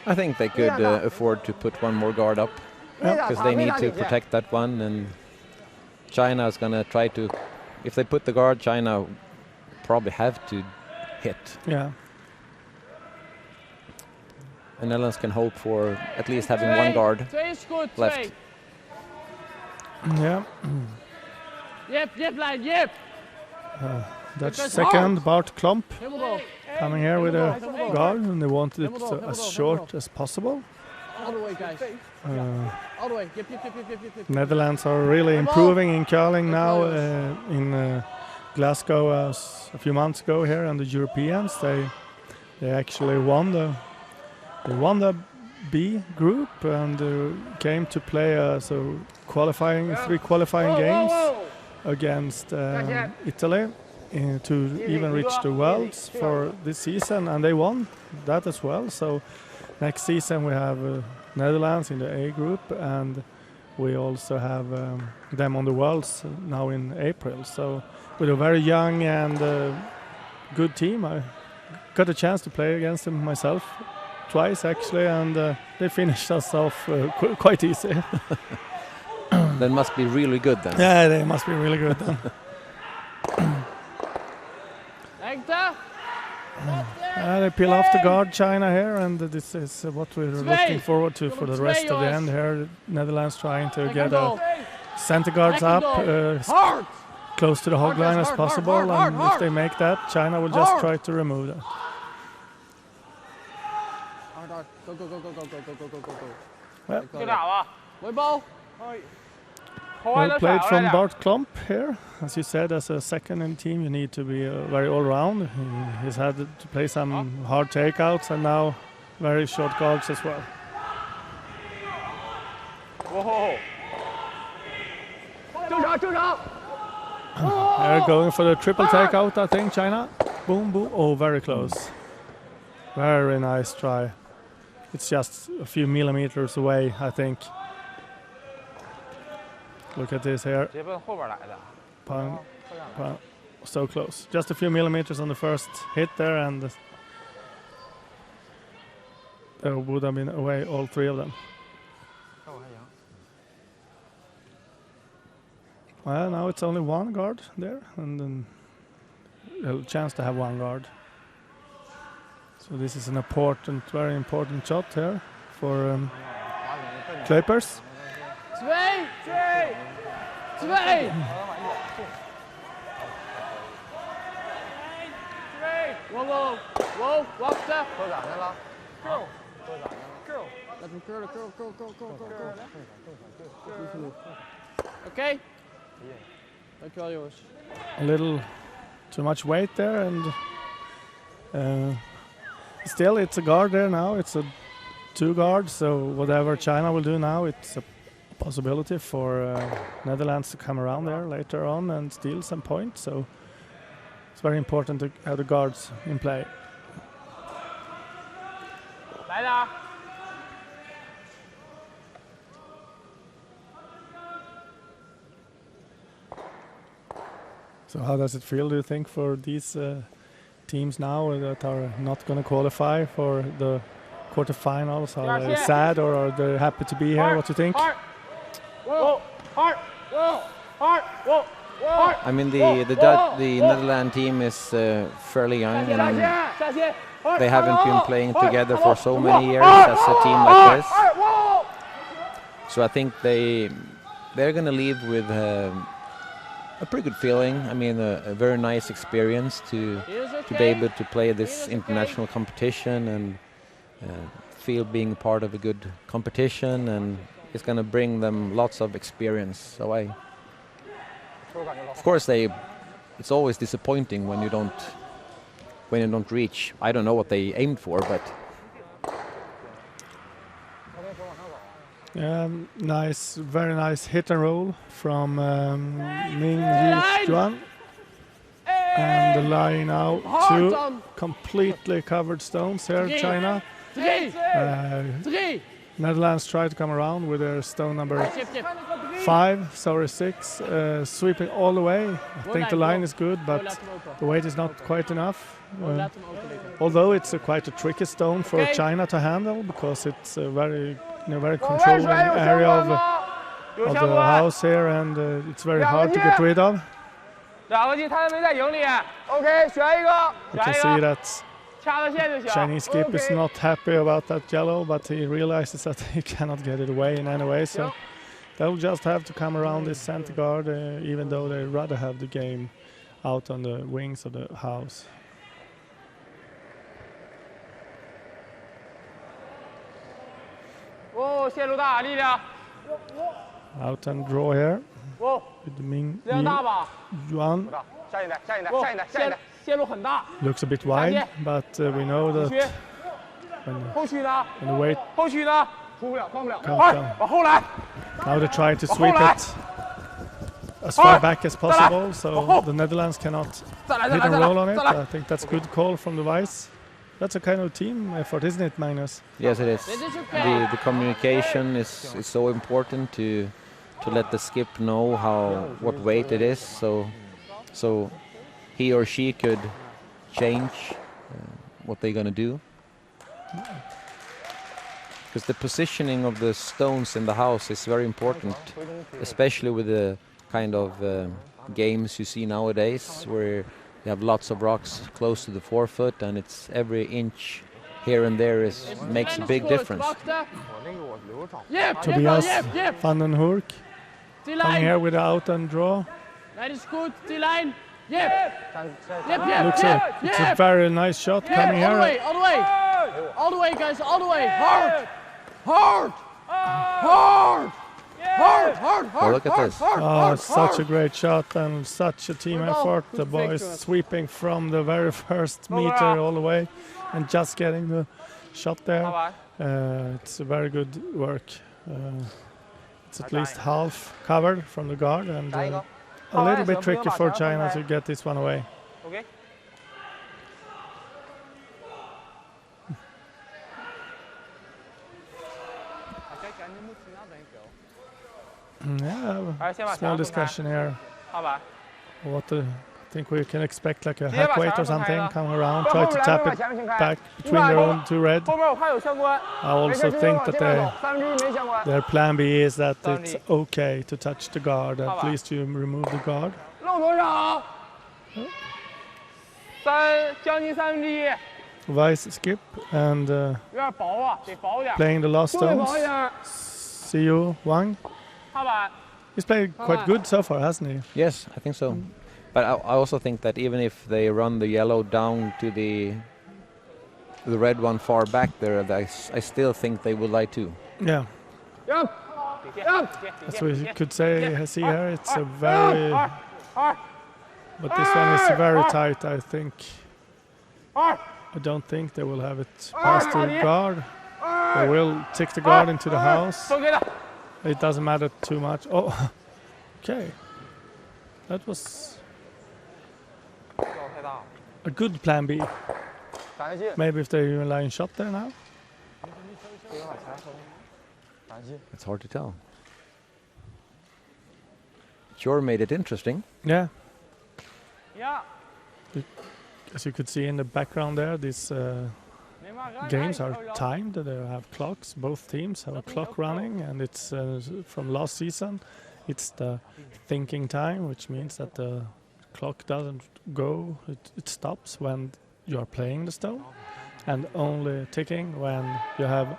I think they could afford to put one more guard up, because they need to protect that one, and China is going to try to, if they put the guard, China probably have to hit. Yeah. And Netherlands can hope for at least having one guard left. Yeah. Jip lijn, Jip. Dutch second, Bart Klomp, coming here with a guard, and they wanted it as short as possible. All the way, guys. All the way. Jip. Netherlands are really improving in curling now. In Glasgow a few months ago here, and the Europeans, they actually won the B group and came to play as a three qualifying games against Italy to even reach the Worlds for this season, and they won that as well. So next season we have Netherlands in the A group, and we also have them on the Worlds now in April. So with a very young and good team, I got a chance to play against them myself twice actually, and they finished us off quite easy. That must be really good then. Yeah, they must be really good then. They peel off the guard, China here, and this is what we're looking forward to for the rest of the end here. Netherlands trying to get center guards up close to the hog line as possible, and if they make that, China will just try to remove that. Well played from Bart Klomp here. As you said, as a second in the team, you need to be very all-round. He's had to play some hard takeouts and now very short guards as well. They're going for the triple takeout, I think, China. Boom, boom. Oh, very close. Very nice try. It's just a few millimeters away, I think. Look at this here. Pang, pang. So close. Just a few millimeters on the first hit there, and there would have been away all three of them. Well, now it's only one guard there, and then a chance to have one guard. So this is an important, very important shot here for Kuipers. Okay. A little too much weight there, and still it's a guard there now. It's a two guard, so whatever China will do now, it's a possibility for Netherlands to come around there later on and steal some points. So it's very important to have the guards in play. So how does it feel, do you think, for these teams now that are not going to qualify for the quarterfinals? Are they sad or are they happy to be here? What do you think? I mean, the Netherlands team is fairly young, and they haven't been playing together for so many years as a team like this. So I think they're going to leave with a pretty good feeling. I mean, a very nice experience to be able to play this international competition and feel being part of a good competition, and it's going to bring them lots of experience. So of course, it's always disappointing when you don't reach. I don't know what they aimed for, but nice, very nice hit and roll from Ming Yi Juan. And the line now two completely covered stones here, China. Netherlands try to come around with their stone number 6, sweeping all the way. I think the line is good, but the weight is not quite enough. Although it's quite a tricky stone for China to handle, because it's a very controlling area of the house here, and it's very hard to get rid of. You can see that Chinese skip is not happy about that yellow, but he realizes that he cannot get it away in any way, so they'll just have to come around this center guard, even though they'd rather have the game out on the wings of the house. Out and draw here with Ming Yi Juan. Looks a bit wide, but we know that when the weight comes down. Now they try to sweep it as far back as possible, so the Netherlands cannot hit and roll on it. I think that's a good call from the Vice. That's a kind of team effort, isn't it, Magnus? Yes, it is. The communication is so important to let the skip know what weight it is, so he or she could change what they're gonna do. Because the positioning of the stones in the house is very important, especially with the kind of games you see nowadays, where you have lots of rocks close to the forefoot, and it's every inch here and there makes a big difference. Tobias van den Hoek coming here with the out and draw. Looks it's a very nice shot coming here. All the way, guys, all the way. Hard. Oh, look at this. Oh, such a great shot and such a team effort. The boys sweeping from the very first meter all the way and just getting the shot there. It's a very good work. It's at least half covered from the guard, and a little bit tricky for China to get this one away. Okay. Yeah, small discussion here. What I think we can expect, like a hack weight or something, come around, try to tap it back between their own two red. I also think that their plan B is that it's okay to touch the guard, at least you remove the guard. Vice skip and playing the last stones. See you, Wang. He's played quite good so far, hasn't he? Yes, I think so. But I also think that even if they run the yellow down to the red one far back there, I still think they will lie too. Yeah. That's what you could say. See here, it's a very... But this one is very tight, I think. I don't think they will have it past the guard. They will take the guard into the house. It doesn't matter too much. Oh, okay. That was a good plan B. Maybe if they're even lying shot there now. It's hard to tell. Sure made it interesting. Yeah. As you could see in the background there, these games are timed. They have clocks. Both teams have a clock running, and it's from last season. It's the thinking time, which means that the clock doesn't go. It stops when you are playing the stone, and only ticking when you have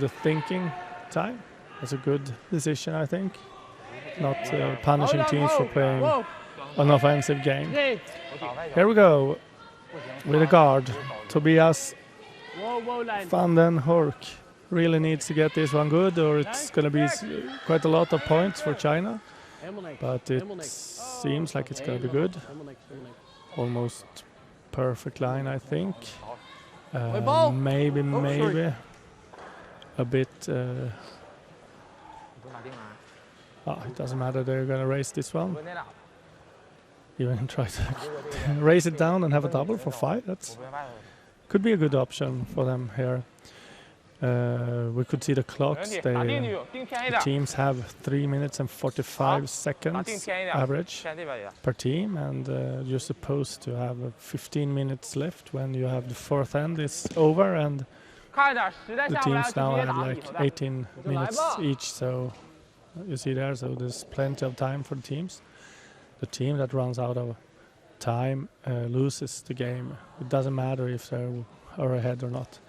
the thinking time. That's a good decision, I think. Not punishing teams for playing an offensive game. Here we go with a guard. Tobias van den Hoek really needs to get this one good, or it's going to be quite a lot of points for China. But it seems like it's going to be good. Almost perfect line, I think. Maybe a bit... it doesn't matter, they're going to raise this one. Even try to raise it down and have a double for 5. That could be a good option for them here. We could see the clocks. The teams have 3 minutes and 45 seconds average per team, and you're supposed to have 15 minutes left when you have the fourth end is over, and the teams now have like 18 minutes each, so you see there, so there's plenty of time for the teams. The team that runs out of time loses the game. It doesn't matter if they are ahead or not.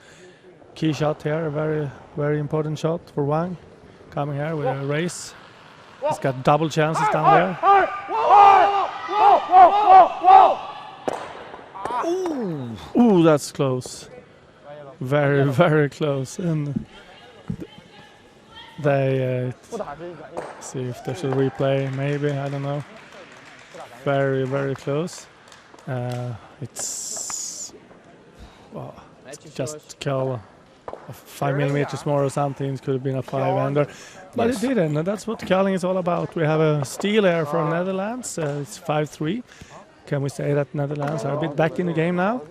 Key shot here, a very, very important shot for Wang. Coming here with a race. He's got double chances down there. Ooh, that's close. Very, very close. And they see if there's a replay, maybe, I don't know. Very, very close. It's just kill 5 millimeters more or something. It could have been a 5-hander, but Yes. it didn't. And that's what curling is all about. We have a steal here from Netherlands. It's 5-3. Can we say that Netherlands are a bit back in the game now?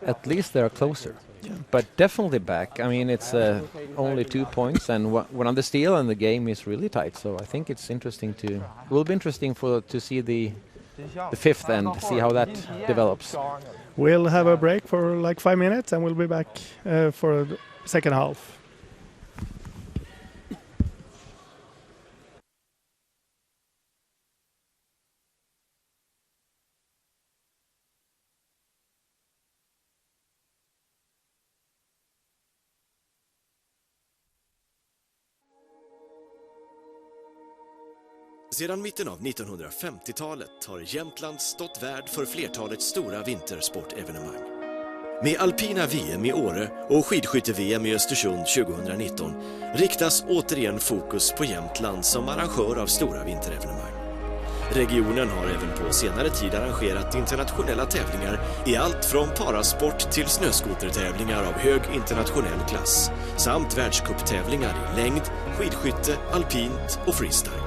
At least they're closer. But definitely back. I mean, it's only 2 points and one on the steal, and the game is really tight. So I think it's interesting to. It will be interesting to see the fifth and see how that develops. We'll have a break for like 5 minutes, and we'll be back for the second half. Sedan mitten av 1950-talet har Jämtland stått värd för flertalet stora vintersportevenemang. Med alpina VM i Åre och skidskytte-VM i Östersund 2019 riktas återigen fokus på Jämtland som arrangör av stora vinterevenemang. Regionen har även på senare tid arrangerat internationella tävlingar i allt från parasport till snöskotertävlingar av hög internationell klass samt världscuptävlingar i längd, skidskytte, alpint och freestyle.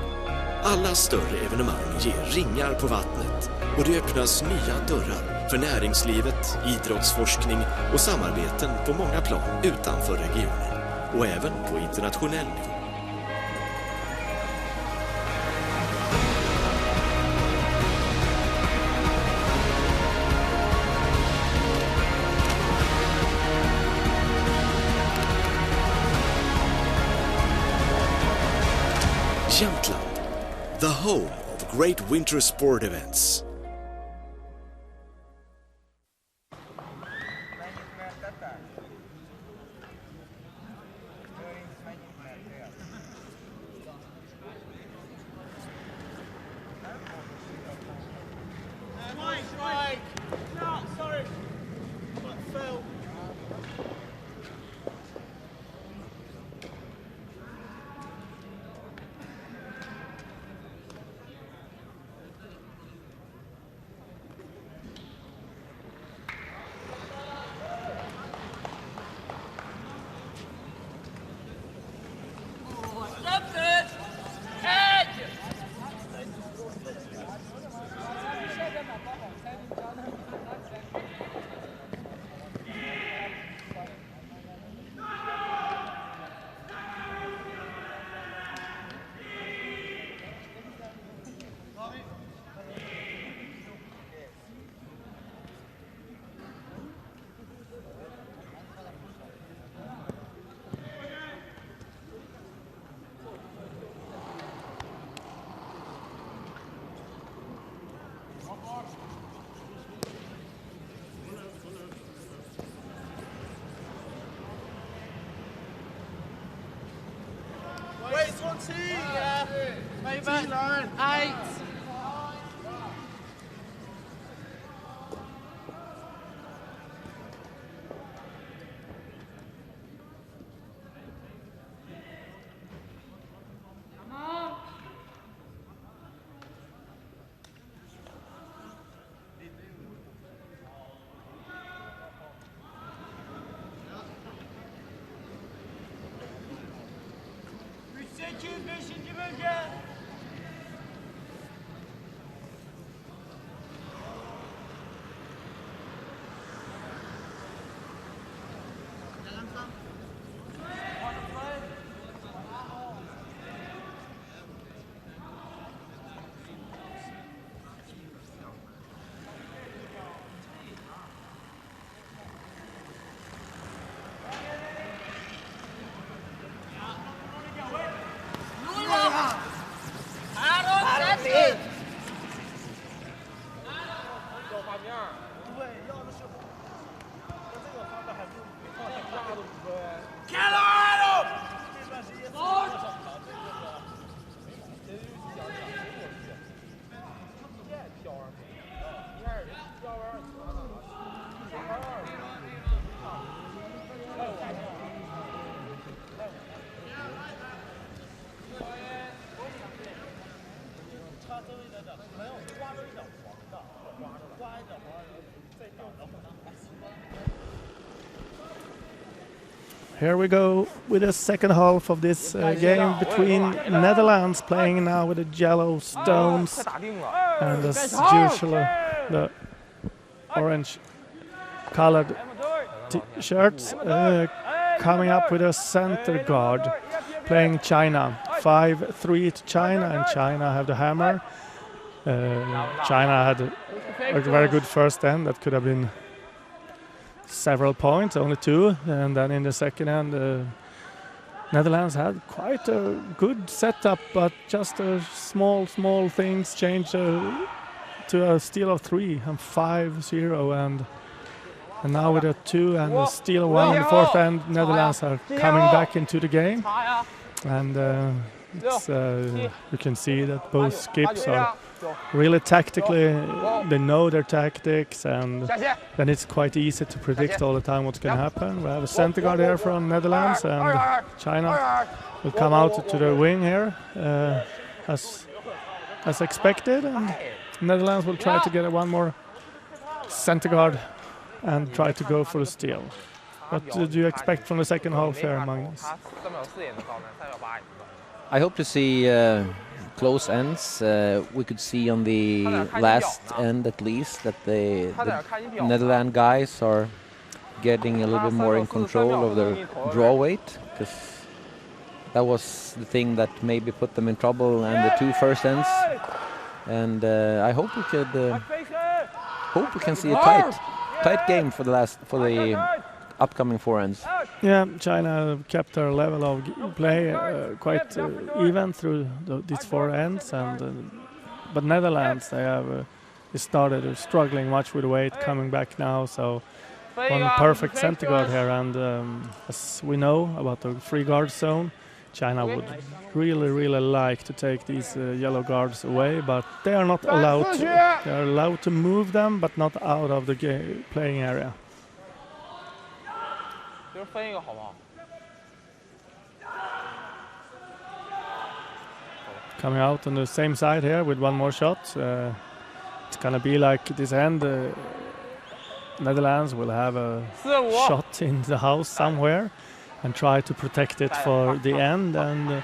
Alla större evenemang ger ringar på vattnet och det öppnas nya dörrar för näringslivet, idrottsforskning och samarbeten på många plan utanför regionen och även på internationell nivå. Jämtland, the home of great winter sport events. here we go with the second half of this game between Netherlands playing now with the yellow stones and as usual the orange colored shirts coming up with a center guard playing China. 5-3 to China, and China have the hammer. China had a very good first end that could have been several points, only 2, and then in the second end Netherlands had quite a good setup, but just small things changed to a steal of 3 and 5-0, and now with a 2 and a steal of 1 in the fourth end, Netherlands are coming back into the game, and you can see that both skips are really tactically, they know their tactics, and then it's quite easy to predict all the time what's going to happen. We have a center guard here from Netherlands, and China will come out to the wing here as expected, and Netherlands will try to get one more center guard and try to go for a steal. What do you expect from the second half here, Magnus? I hope to see close ends. We could see on the last end at least that the Netherlands guys are getting a little bit more in control of their draw weight, because that was the thing that maybe put them in trouble and the 2 first ends. And I hope we can see a tight game for the upcoming 4 ends. Yeah, China kept their level of play quite even through these 4 ends, and but Netherlands they started struggling much with weight, coming back now. So one perfect center guard here, and as we know about the free guard zone, China would really like to take these yellow guards away, but they are not allowed to. They are allowed to move them, but not out of the playing area. Coming out on the same side here with one more shot. It's gonna be like this end. Netherlands will have a shot in the house somewhere and try to protect it for the end. And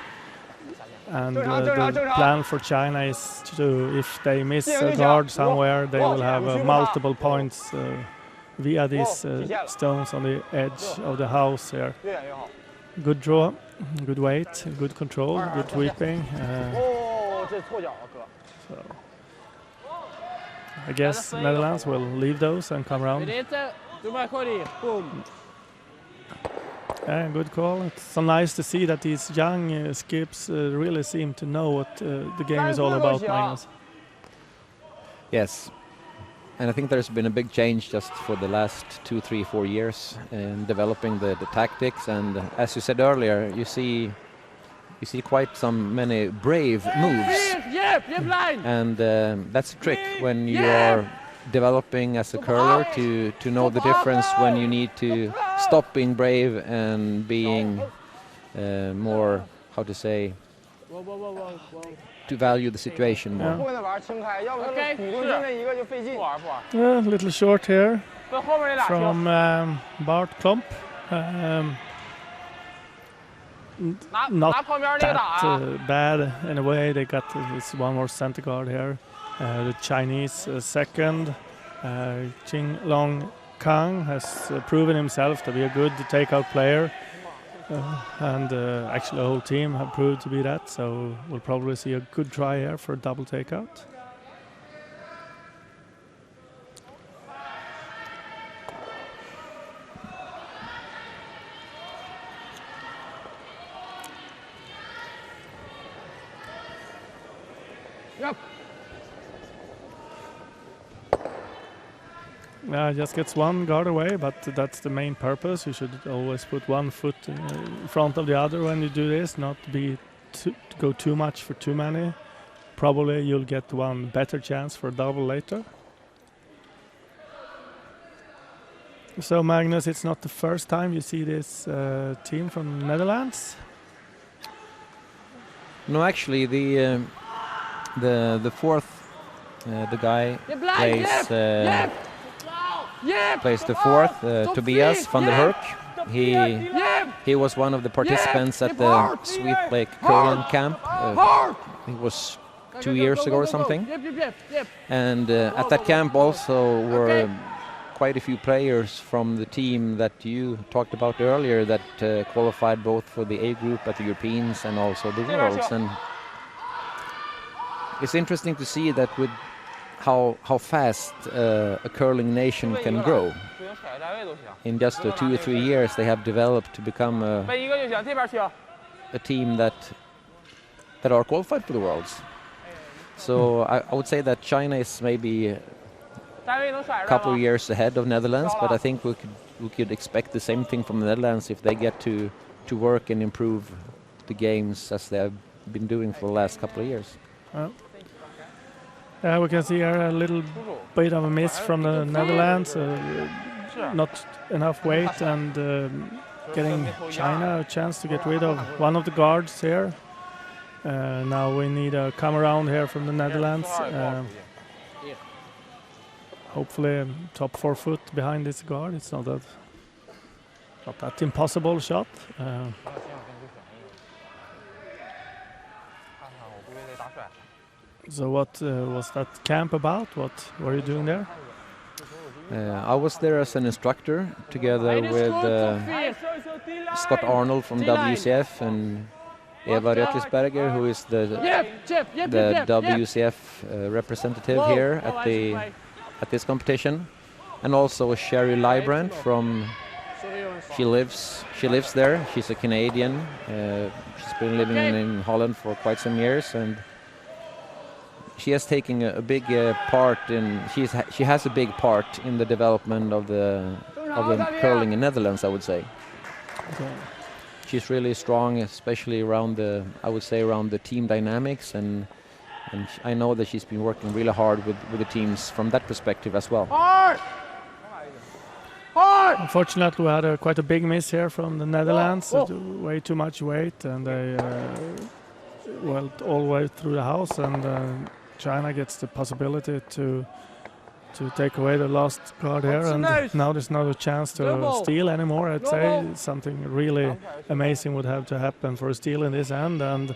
the plan for China is to, if they miss a guard somewhere, they will have multiple points via these stones on the edge of the house here. Good draw, good weight, good control, good sweeping. So I guess Netherlands will leave those and come around. Good call. It's so nice to see that these young skips really seem to know what the game is all about, Magnus. Yes. And I think there's been a big change just for the last 2, 3, 4 years in developing the tactics. And as you said earlier, you see quite many brave moves. And that's a trick when you are developing as a curler, to know the difference when you need to stop being brave and being more, how to say, to value the situation more. A little short here from Bart Klomp. Not that bad in a way. They got this one more center guard here. The Chinese second, Qing Long Kang, has proven himself to be a good takeout player. And actually the whole team have proved to be that, so we'll probably see a good try here for a double takeout. Yep. Just gets one guard away, but that's the main purpose. You should always put one foot in front of the other when you do this, not go too much for too many. Probably you'll get one better chance for a double later. So Magnus, it's not the first time you see this team from Netherlands? No, actually, the fourth, the guy plays the fourth, Tobias van der Hurk. He was one of the participants at the Sweet Lake curling camp. I think it was 2 years ago or something. And at that camp also were quite a few players from the team that you talked about earlier that qualified both for the A group at the Europeans and also the Worlds. And it's interesting to see that with how fast a curling nation can grow. In just 2 or 3 years they have developed to become a team that are qualified for the Worlds. So I would say that China is maybe a couple of years ahead of Netherlands, but I think we could expect the same thing from the Netherlands if they get to work and improve the games as they have been doing for the last couple of years. We can see here a little bit of a miss from the Netherlands, not enough weight, and getting China a chance to get rid of one of the guards here. Now we need a come around here from the Netherlands. Hopefully top 4 foot behind this guard. It's not that impossible shot. So what was that camp about? What were you doing there? I was there as an instructor together with Scott Arnold from WCF and Eva Rötlisberger, who is the WCF representative here at this competition, and also Sherry Lybrand from she lives there. She's a Canadian. She's been living in Holland for quite some years, and she has taken a big part in. She has a big part in the development of the curling in Netherlands, I would say. Okay. She's really strong, especially around the team dynamics, and I know that she's been working really hard with the teams from that perspective as well. Unfortunately, we had quite a big miss here from the Netherlands. Way too much weight, and they went all the way through the house, and China gets the possibility to take away the last guard here, and now there's no chance to steal anymore. I'd say something really amazing would have to happen for a steal in this end, and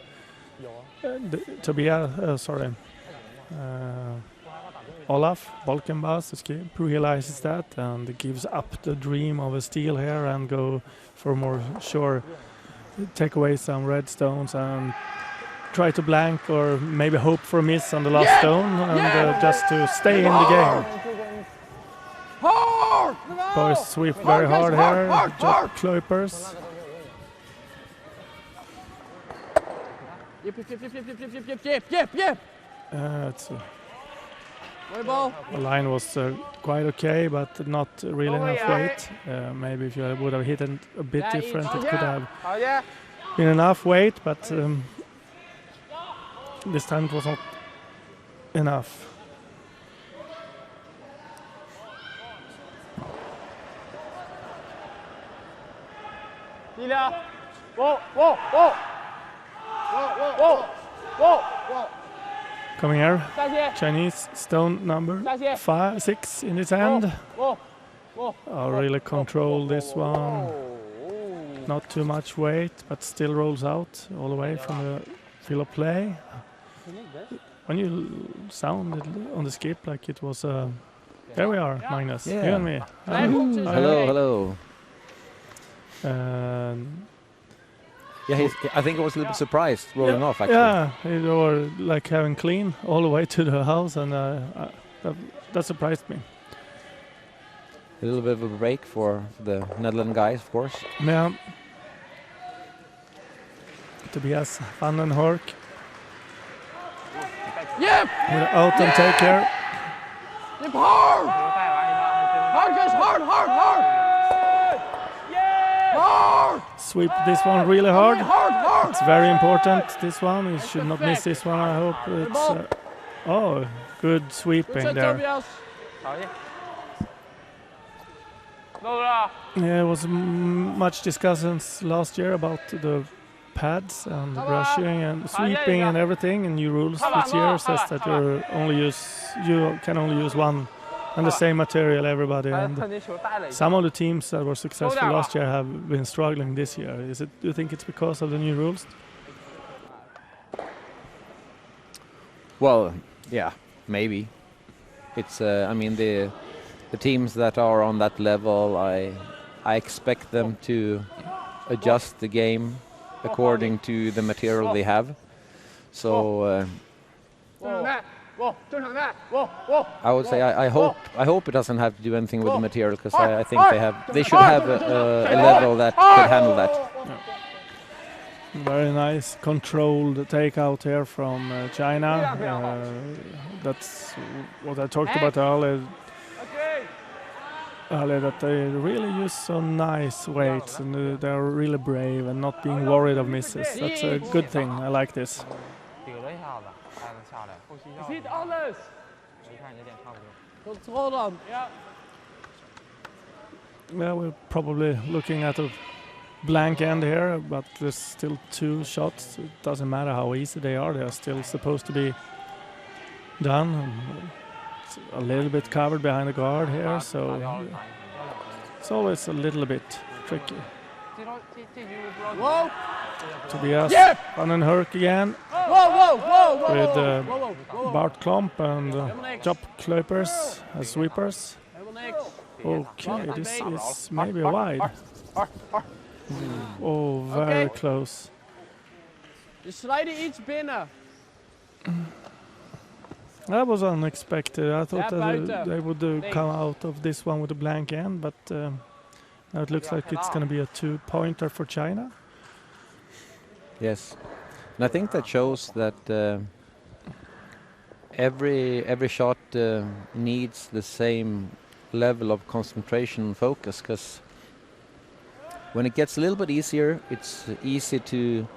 Olaf Bolkenbaas, the skip, realizes that and gives up the dream of a steal here and go for more sure, take away some red stones and try to blank or maybe hope for a miss on the last stone and just to stay in the game. Boys sweep very hard here, Jack Kloipers. The line was quite okay, but not really enough weight. Maybe if you would have hit it a bit different, it could have been enough weight, but this time it was not enough. Coming here, Chinese stone number 6 in his hand. I'll really control this one. Not too much weight, but still rolls out all the way from the field of play. When you sounded on the skip like it was there we are, Magnus, you and me. Hello. I think I was a little bit surprised rolling off, actually. Yeah, it was like having clean all the way to the house, and that surprised me. A little bit of a break for the Netherlands guys, of course. Yeah. Tobias van den Hork. With an out and take here. Hard! Hard, guys, hard! Sweep this one really hard. It's very important, this one. You should not miss this one, I hope. It's good sweeping there. Yeah, it was much discussions last year about the pads and brushing and sweeping and everything, and new rules this year says that you can only use one And the same material, everybody. 他 And 那球带了一下， some of the teams that were successful last year have been struggling this year. Do you think it's because of the new rules? Well, yeah, maybe. It's I mean the teams that are on that level, I expect them to adjust the game according to the material they have. So 正常带，正常带， I would say I hope it doesn't have to do anything with the material, because I think they should have a level that could handle that. Very nice controlled takeout here from China. That's what I talked about earlier. That they really use some nice weights, and they're really brave and not being worried of misses. That's a good thing. I like this. 顶了一下子，才能下来。后期要 Sit on this. 我一看你这点差不多。 Hold on. Yeah, we're probably looking at a blank end here, but there's still 2 shots. It doesn't matter how easy they are still supposed to be done. It's a little bit covered behind the guard here, so it's always a little bit tricky. 这招这局我不知道。 Whoa. Tobias Van den Hurk again with Bart Klomp and Job Kleupers as sweepers. Okay, this is maybe a wide. Oh, very close. Just slide each pinner. That was unexpected. I thought Yeah, that but, they would come out of this one with a blank end, but now it looks like it's going to be a 2-pointer for China. Yes, and I think that shows that every shot needs the same level of concentration and focus, because when it gets a little bit easier, it's easy to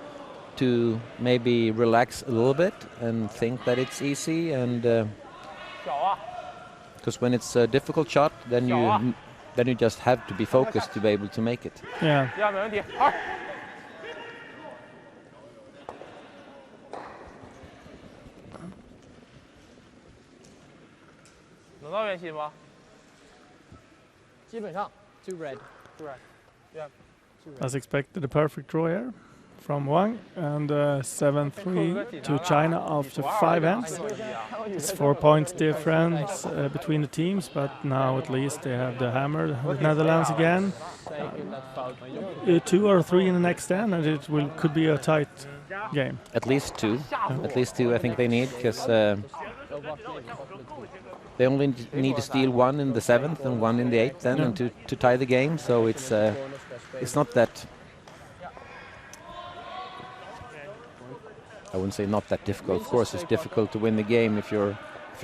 maybe relax a little bit and think that it's easy, and because when it's a difficult shot, then you just have to be focused to be able to make it. Yeah. 第二没问题。2。能到圆心吗？基本上 two red. As expected, a perfect draw here from Wang, and 7-3 to China after 5 ends. It's 4 points difference between the teams, but now at least they have the hammer with Netherlands again. 2 or 3 in the next end, and it could be a tight game. At least 2. At least 2 I think they need, because they only need to steal 1 in the 7th and 1 in the 8th then, and to tie the game, so it's not that, I wouldn't say not that difficult. Of course it's difficult to win the game if you're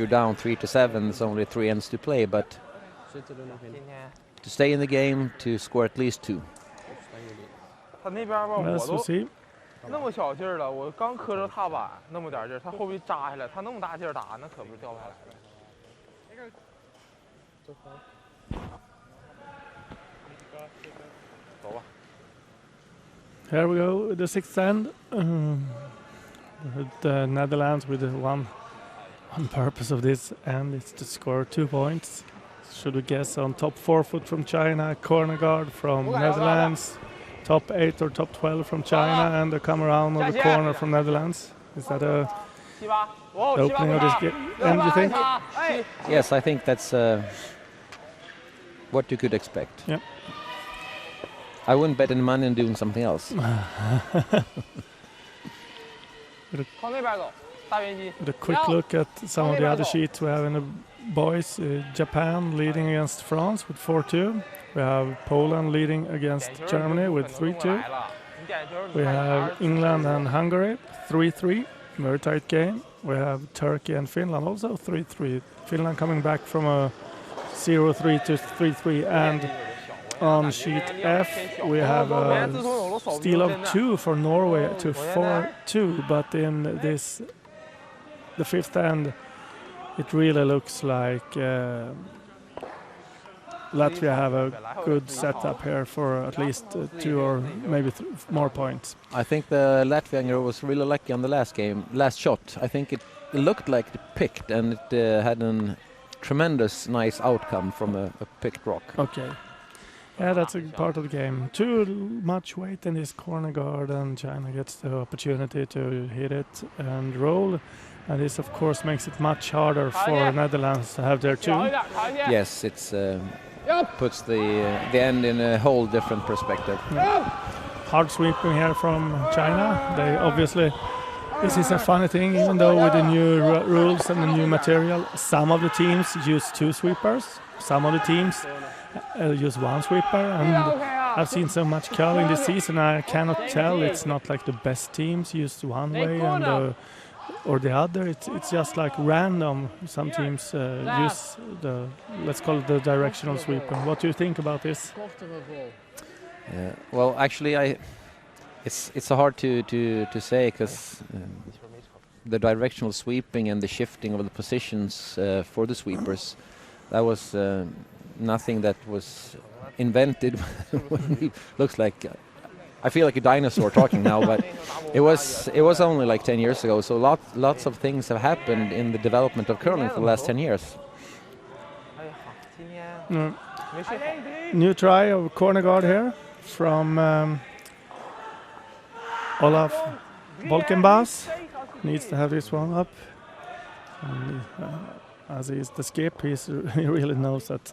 down 3-7, there's only 3 ends to play, but to stay in the game, to score at least 2. 他那边吧，我 Let's 都 see. 那么小劲儿了，我刚磕着踏板那么点劲儿，他后背扎下来，他那么大劲儿打，那可不是掉不下来的。走吧。 Here we go, the 6th end. The Netherlands with one purpose of this end is to score 2 points. Should we guess on top 4 foot from China, corner guard from Netherlands, top 8 or top 12 from China, and a come around on the corner from Netherlands? Is that the opening of this end, you think? Yes, I think that's what you could expect. Yeah. I wouldn't bet any money on doing something else. 往那边走，大圆机。 With a quick look at some of the other sheets we have in the boys, Japan leading against France with 4-2. We have Poland leading against Germany with 3-2. We have England and Hungary 3-3, very tight game. We have Turkey and Finland also 3-3. Finland coming back from a 0-3 to 3-3, and on sheet F we have a steal of 2 for Norway to 4-2, but in this the 5th end it really looks like Latvia have a good setup here for at least 2 or maybe more points. I think the Latvian girl was really lucky on the last shot. I think it looked like it picked, and it had an tremendous nice outcome from a picked rock. Okay. Yeah, that's a part of the game. Too much weight in this corner guard, and China gets the opportunity to hit it and roll. And this, of course, makes it much harder for Netherlands to have their two. Yes, it's puts the end in a whole different perspective. Hard sweeping here from China. They obviously, this is a funny thing, even though with the new rules and the new material, some of the teams use two sweepers, some of the teams use one sweeper, and I've seen so much curling this season I cannot tell. It's not like the best teams use one way and or the other. It's just like random. Some teams use the, let's call it the directional sweeping. What do you think about this? Well, actually, it's hard to say, because the directional sweeping and the shifting of the positions for the sweepers, that was nothing that was invented. Looks like I feel like a dinosaur talking now, but it was only like 10 years ago. So lots of things have happened in the development of curling for the last 10 years. New try of corner guard here from Olaf Bolkenbas. Needs to have this one up. And, as he is the skip, he really knows that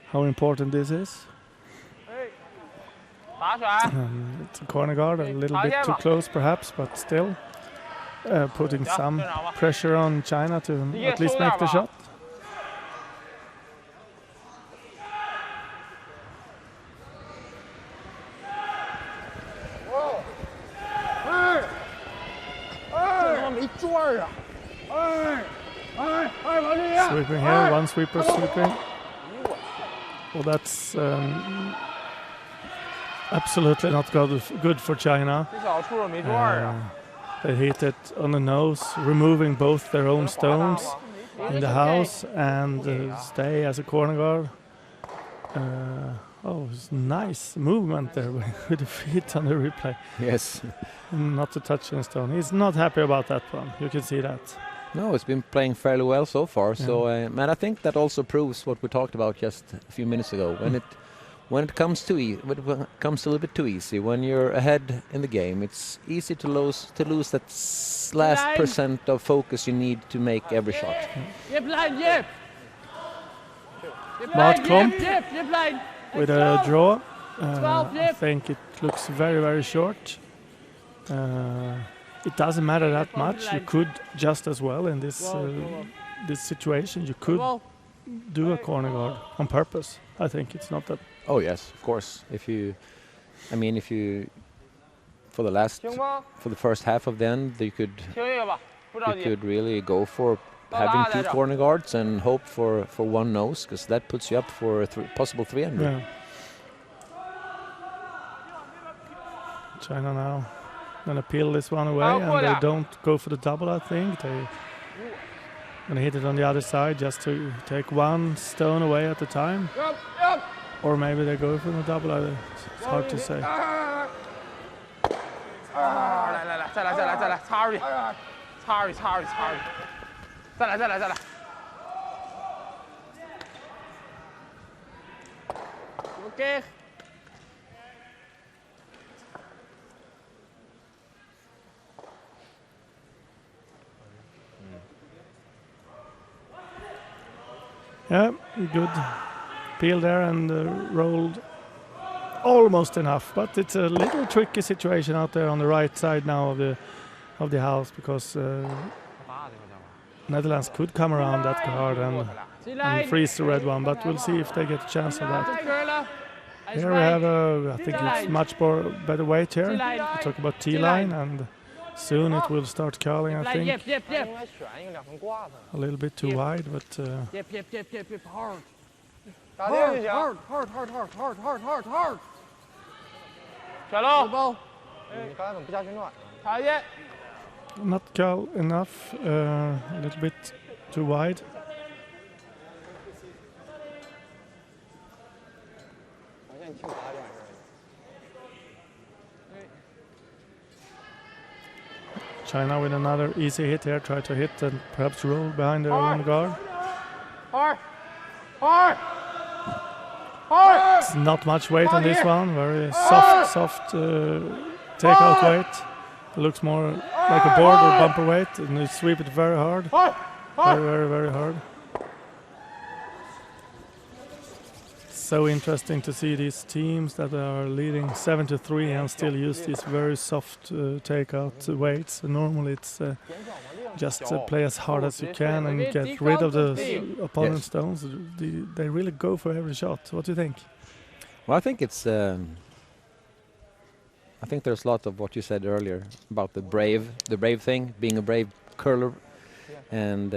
how important this is. It's a corner guard, a little bit too close perhaps, but still putting some pressure on China to at least make the shot. Sweeping here, one sweeper sweeping. Well, that's absolutely not good for China. They hit it on the nose, removing both their own stones in the house and stay as a corner guard. Oh, it's nice movement there with the feet on the replay. Yes. Not to touch the stone. He's not happy about that one. You can see that. No, it's been playing fairly well so far. Yeah. So, man, I think that also proves what we talked about just a few minutes ago. When it comes to a little bit too easy, when you're ahead in the game, it's easy to lose that last percent of focus you need to make every shot. Mart Klomp with a draw. I think it looks very, very short. It doesn't matter that much. You could just as well in this situation. You could do a corner guard on purpose. I think it's not that. Oh yes, of course. If you for the first half of the end, you could really go for having two corner guards and hope for one nose, because that puts you up for a possible 300. Yeah. China now gonna peel this one away, and they don't go for the double. I think they gonna hit it on the other side just to take one stone away at a time, or maybe they go for the double. It's hard to say. Okay. Yeah, good peel there and rolled almost enough, but it's a little tricky situation out there on the right side now of the house, because Netherlands could come around that card and freeze the red one, but we'll see if they get a chance of that. Here we have I think it's much better weight here. We talk about T-line, and soon it will start curling, I think. A little bit too wide, but not curl enough, a little bit too wide. China with another easy hit here, try to hit and perhaps roll behind their own guard. It's not much weight on this one. Very soft takeout weight. It looks more like a board or bumper weight, and you sweep it very hard. Very hard. So interesting to see these teams that are leading 7-3 and still use these very soft takeout weights. Normally it's just play as hard as you can and get rid of the opponent's stones. They really go for every shot. What do you think? Well, I think it's. I think there's a lot of what you said earlier about the brave thing, being a brave curler, and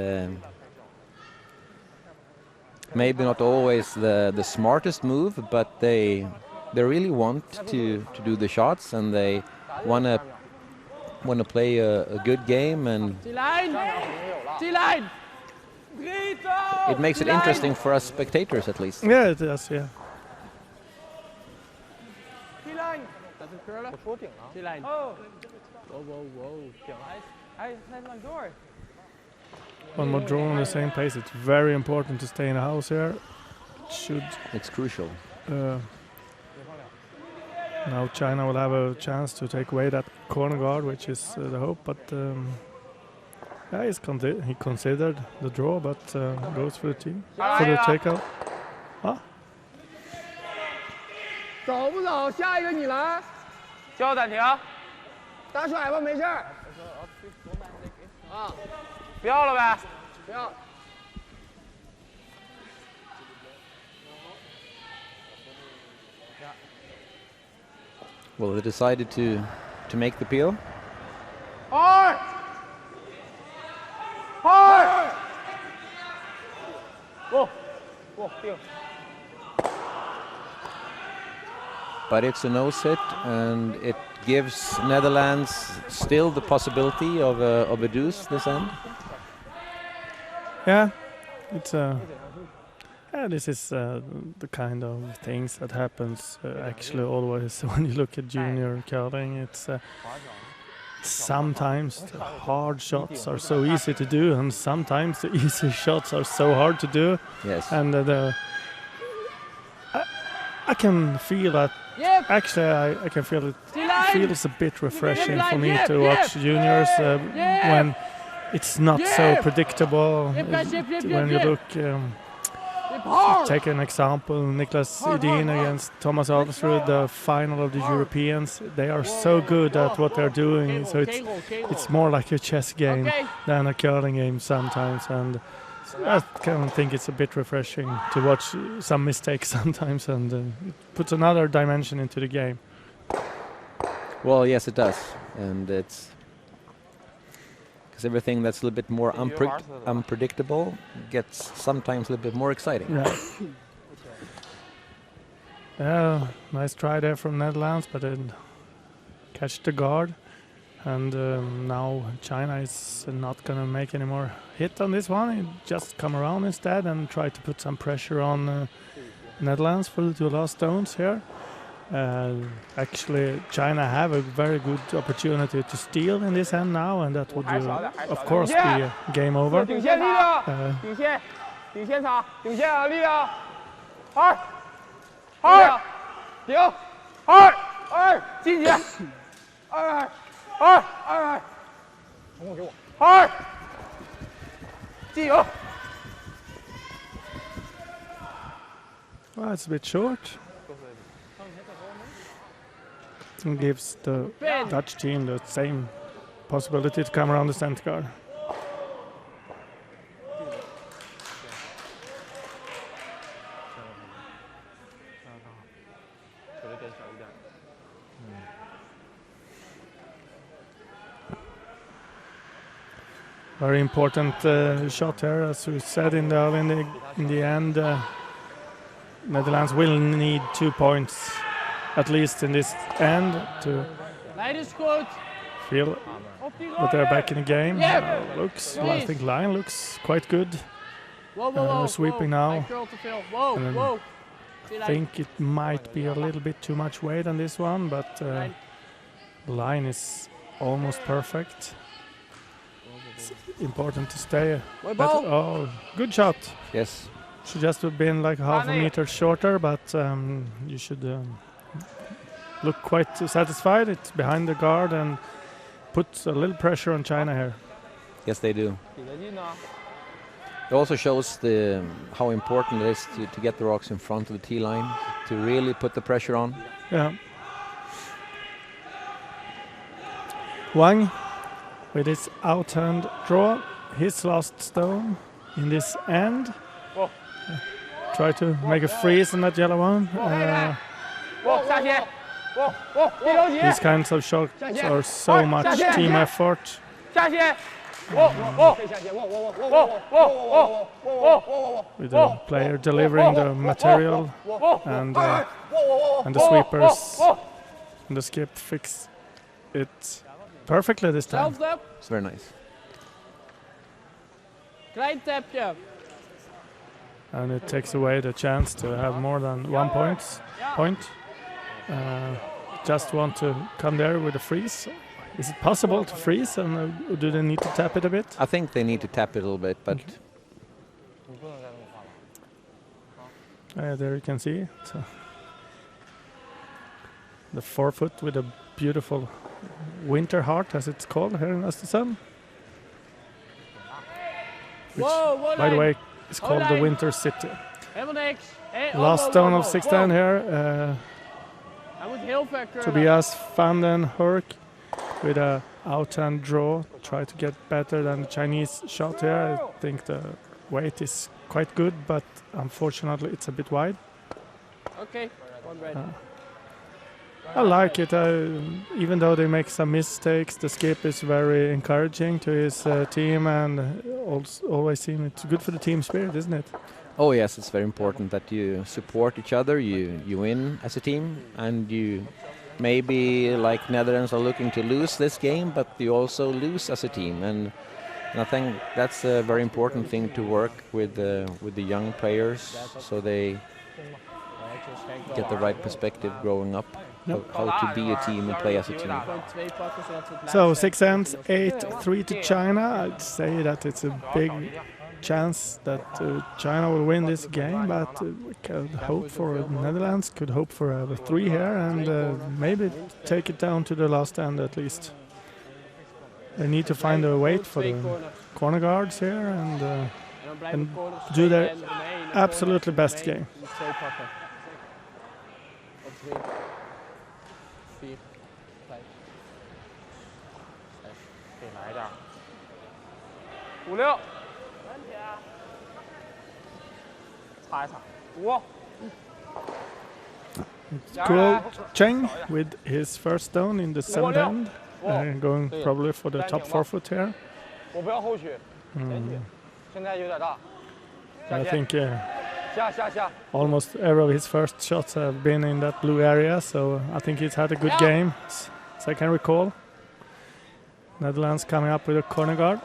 maybe not always the smartest move, but they really want to do the shots, and they want to play a good game, and it makes it interesting for us spectators at least. Yeah, it does. Yeah. One more draw on the same pace. It's very important to stay in the house here. It's crucial. Now China will have a chance to take away that corner guard, which is the hope. But yeah, he considered the draw, but goes for the team for the takeout. 走不走？下一个你来。交暂停。打甩吧，没事儿。不要了呗。不要。 Well, they decided to make the peel. Hard! Hard! Go! Deal. But it's a nose hit, and it gives Netherlands still the possibility of a deuce this end. Yeah, it's yeah, this is the kind of things that happens actually always when you look at junior curling. It's sometimes the hard shots are so easy to do, and sometimes the easy shots are so hard to do. Yes. And I can feel that. Actually, I can feel it. Feels a bit refreshing for me to watch juniors when it's not so predictable. When you look. Take an example, Niklas Edin against Thomas Aldersrud, the final of the Europeans. They are so good at what they're doing, so it's more like a chess game than a curling game sometimes, and I kind of think it's a bit refreshing to watch some mistakes sometimes, and it puts another dimension into the game. Well, yes, it does, and it's because everything that's a little bit more unpredictable gets sometimes a little bit more exciting. Yeah. Yeah, nice try there from Netherlands, but then catch the guard. And now China is not going to make any more hit on this one. It just come around instead and try to put some pressure on Netherlands for the two last stones here. Actually, China have a very good opportunity to steal in this end now, and that would, of course, be a game over. 顶线力量，顶线场，顶线啊，力量，二，顶，二，进去，二，从我给我，二，进油。 Well, it's a bit short. It gives the Dutch team the same possibility to come around the center guard. Very important shot here, as we said in the end. Netherlands will need 2 points. At least in this end, to feel that they're back in the game. Well, I think line looks quite good. Sweeping now. I think it might be a little bit too much weight on this one, but the line is almost perfect. It's important to stay. Oh, good shot. Yes. should just have been like half a meter shorter, but you should look quite satisfied. It's behind the guard and puts a little pressure on China here. Yes, they do. It also shows how important it is to get the rocks in front of the tee line, to really put the pressure on. Yeah. Wang, with his outhand draw, his last stone in this end. Try to make a freeze on that yellow one. These kinds of shots are so much team effort. With the player delivering the material and the sweepers and the skip fix it perfectly this time. It's very nice. And it takes away the chance to have more than 1 point. Just want to come there with a freeze. Is it possible to freeze, and do they need to tap it a bit? I think they need to tap it a little bit, but there you can see it. The 4-foot with a beautiful winter heart, as it's called here in Östersund. Which, by the way, is called the Winter City. Last stone of 16 here. Tobias van den Hurk with a outhand draw. Try to get better than the Chinese shot here. I think the weight is quite good, but unfortunately it's a bit wide. Okay. I like it. Even though they make some mistakes, the skip is very encouraging to his team, and always seem it's good for the team spirit, isn't it? oh yes, it's very important that you support each other, you win as a team, and you maybe like Netherlands are looking to lose this game, but you also lose as a team, and I think that's a very important thing to work with the young players, so they get the right perspective growing up. How to be a team and play as a team. So 6 ends, 8-3 to China. I'd say that it's a big chance that China will win this game, but we could hope for Netherlands, could hope for a 3 here, and maybe take it down to the last end at least. They need to find a weight for the corner guards here and do their absolutely best game. Cool Cheng with his first stone in the 7th end, going probably for the top 4 foot here. I think almost every of his first shots have been in that blue area, so I think he's had a good game, as I can recall. Netherlands coming up with a corner guard.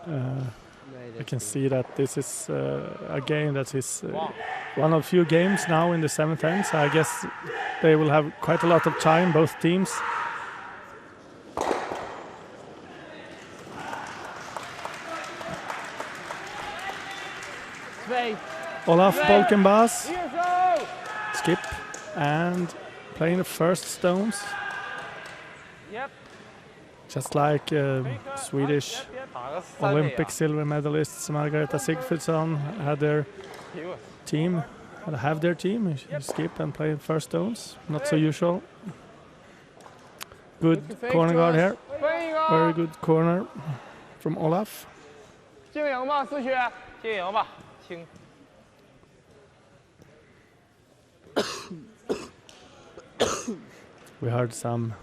I can see that this is a game that is one of few games now in the 7th end, so I guess they will have quite a lot of time, both teams. Olaf Bolkenbas, skip, and playing the first stones. Just like Swedish Olympic silver medalists Margareta Sigfridsson have their team, you skip and play first stones. Not so usual. Good corner guard here. Very good corner from Olaf. We heard some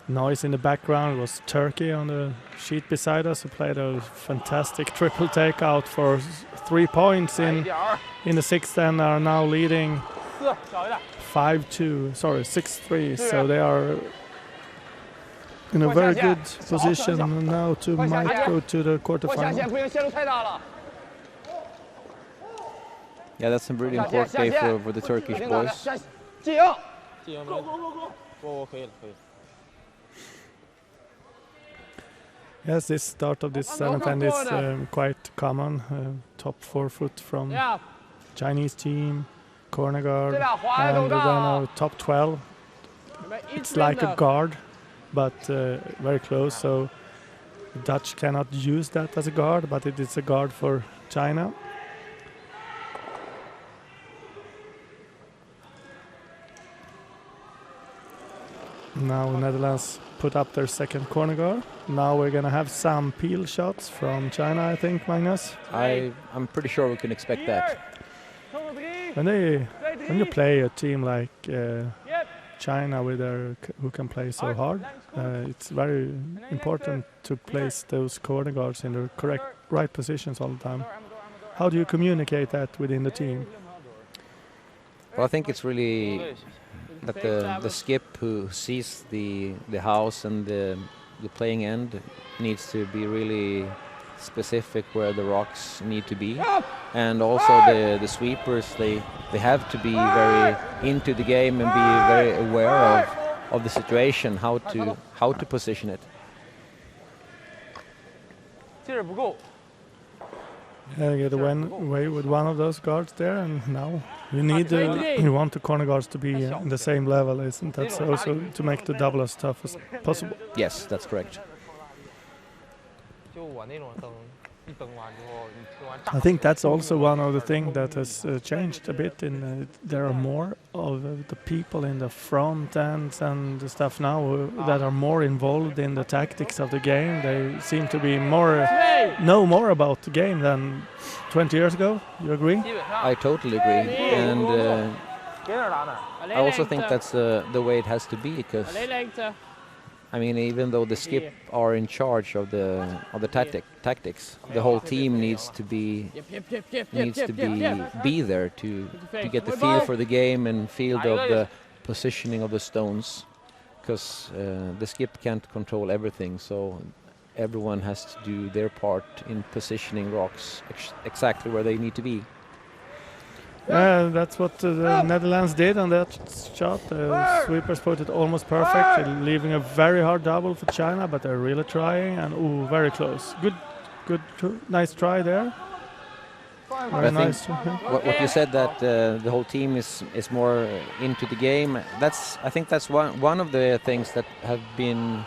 noise in the background. It was Turkey on the sheet beside us, who played a fantastic triple takeout for 3 points in the 6th and are now leading 6-3. So they are in a very good position now to might go to the quarterfinal. Yeah, that's a really important day for the Turkish boys. Yes, this start of this seventh end is quite common. Top 4 foot from Chinese team, corner guard, and then our top 12. It's like a guard, but very close. So the Dutch cannot use that as a guard, but it is a guard for China. Now Netherlands put up their second corner guard. Now we're gonna have some peel shots from China, I think, Magnus. I'm pretty sure we can expect that. When you play a team like China with who can play so hard, it's very important to place those corner guards in the right positions all the time. How do you communicate that within the team? Well, I think it's really that the skip who sees the house and the playing end needs to be really specific where the rocks need to be, and also the sweepers they have to be very into the game and be very aware of the situation, how to position it. Get away with one of those guards there, and now you want the corner guards to be in the same level, isn't that so? So to make the double as tough as possible. Yes, that's correct. I think that's also one of the things that has changed a bit. There are more of the people in the front ends and the stuff now that are more involved in the tactics of the game. They seem to be know more about the game than 20 years ago. You agree? I totally agree, and I also think that's the way it has to be, because I mean, even though the skip are in charge of the tactics, the whole team needs to be there to get the feel for the game and feel of the positioning of the stones, because the skip can't control everything, so everyone has to do their part in positioning rocks exactly where they need to be. That's what the Netherlands did on that shot. The sweepers put it almost perfect, leaving a very hard double for China, but they're really trying, and very close. Good, nice try there. Very nice. What you said, that the whole team is more into the game. I think that's one of the things that have been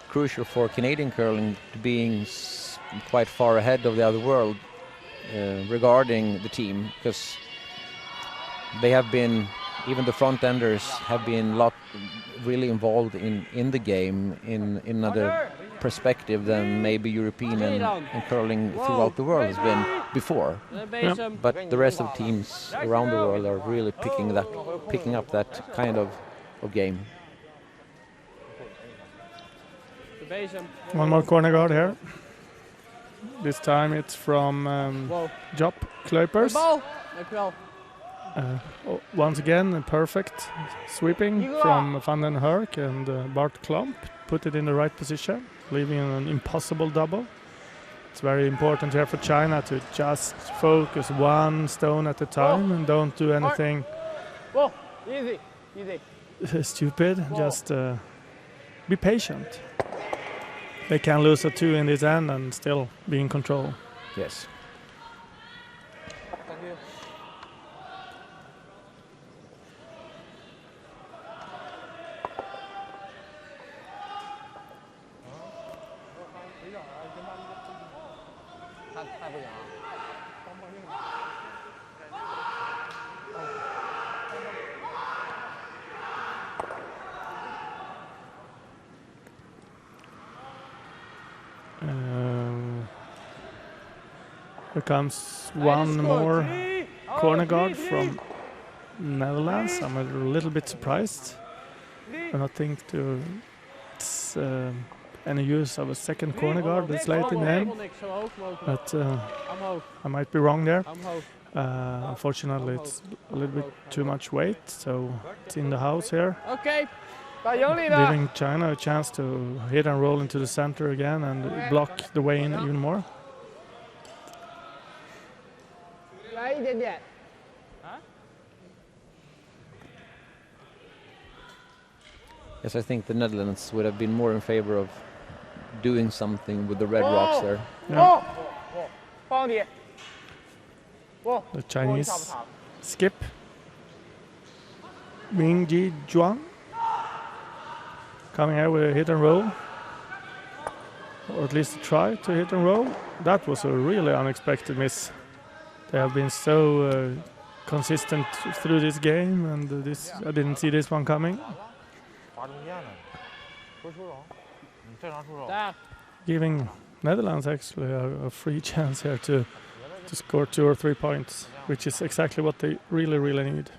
crucial for Canadian curling, being quite far ahead of the other world regarding the team, because they have been, even the front enders have been really involved in the game in another perspective than maybe European and curling throughout the world has been before. Yeah. But the rest of the teams around the world are really picking up that kind of game. One more corner guard here. This time it's from Job Kleupers. Once again, perfect sweeping from Van den Herk and Bart Klomp. Put it in the right position, leaving an impossible double. It's very important here for China to just focus one stone at a time and don't do anything stupid. Just be patient. They can lose a 2 in this end and still be in control. Yes. Here comes one more corner guard from Netherlands. I'm a little bit surprised. I don't think it's any use of a second corner guard this late in the game, but I might be wrong there. Unfortunately, it's a little bit too much weight, so it's in the house here. Giving China a chance to hit and roll into the center again and block the way in even more. Yes, I think the Netherlands would have been more in favor of doing something with the red rocks there. Yeah. 放底。不， The Chinese skip. Ming Ji Zhuang coming out with a hit and roll, or at least try to hit and roll. That was a really unexpected miss. They have been so consistent through this game, and this I didn't see this one coming. 罚中线了，不是出手，正常出手。 Giving Netherlands actually a free chance here to score 2 or 3 points, which is exactly what they really need.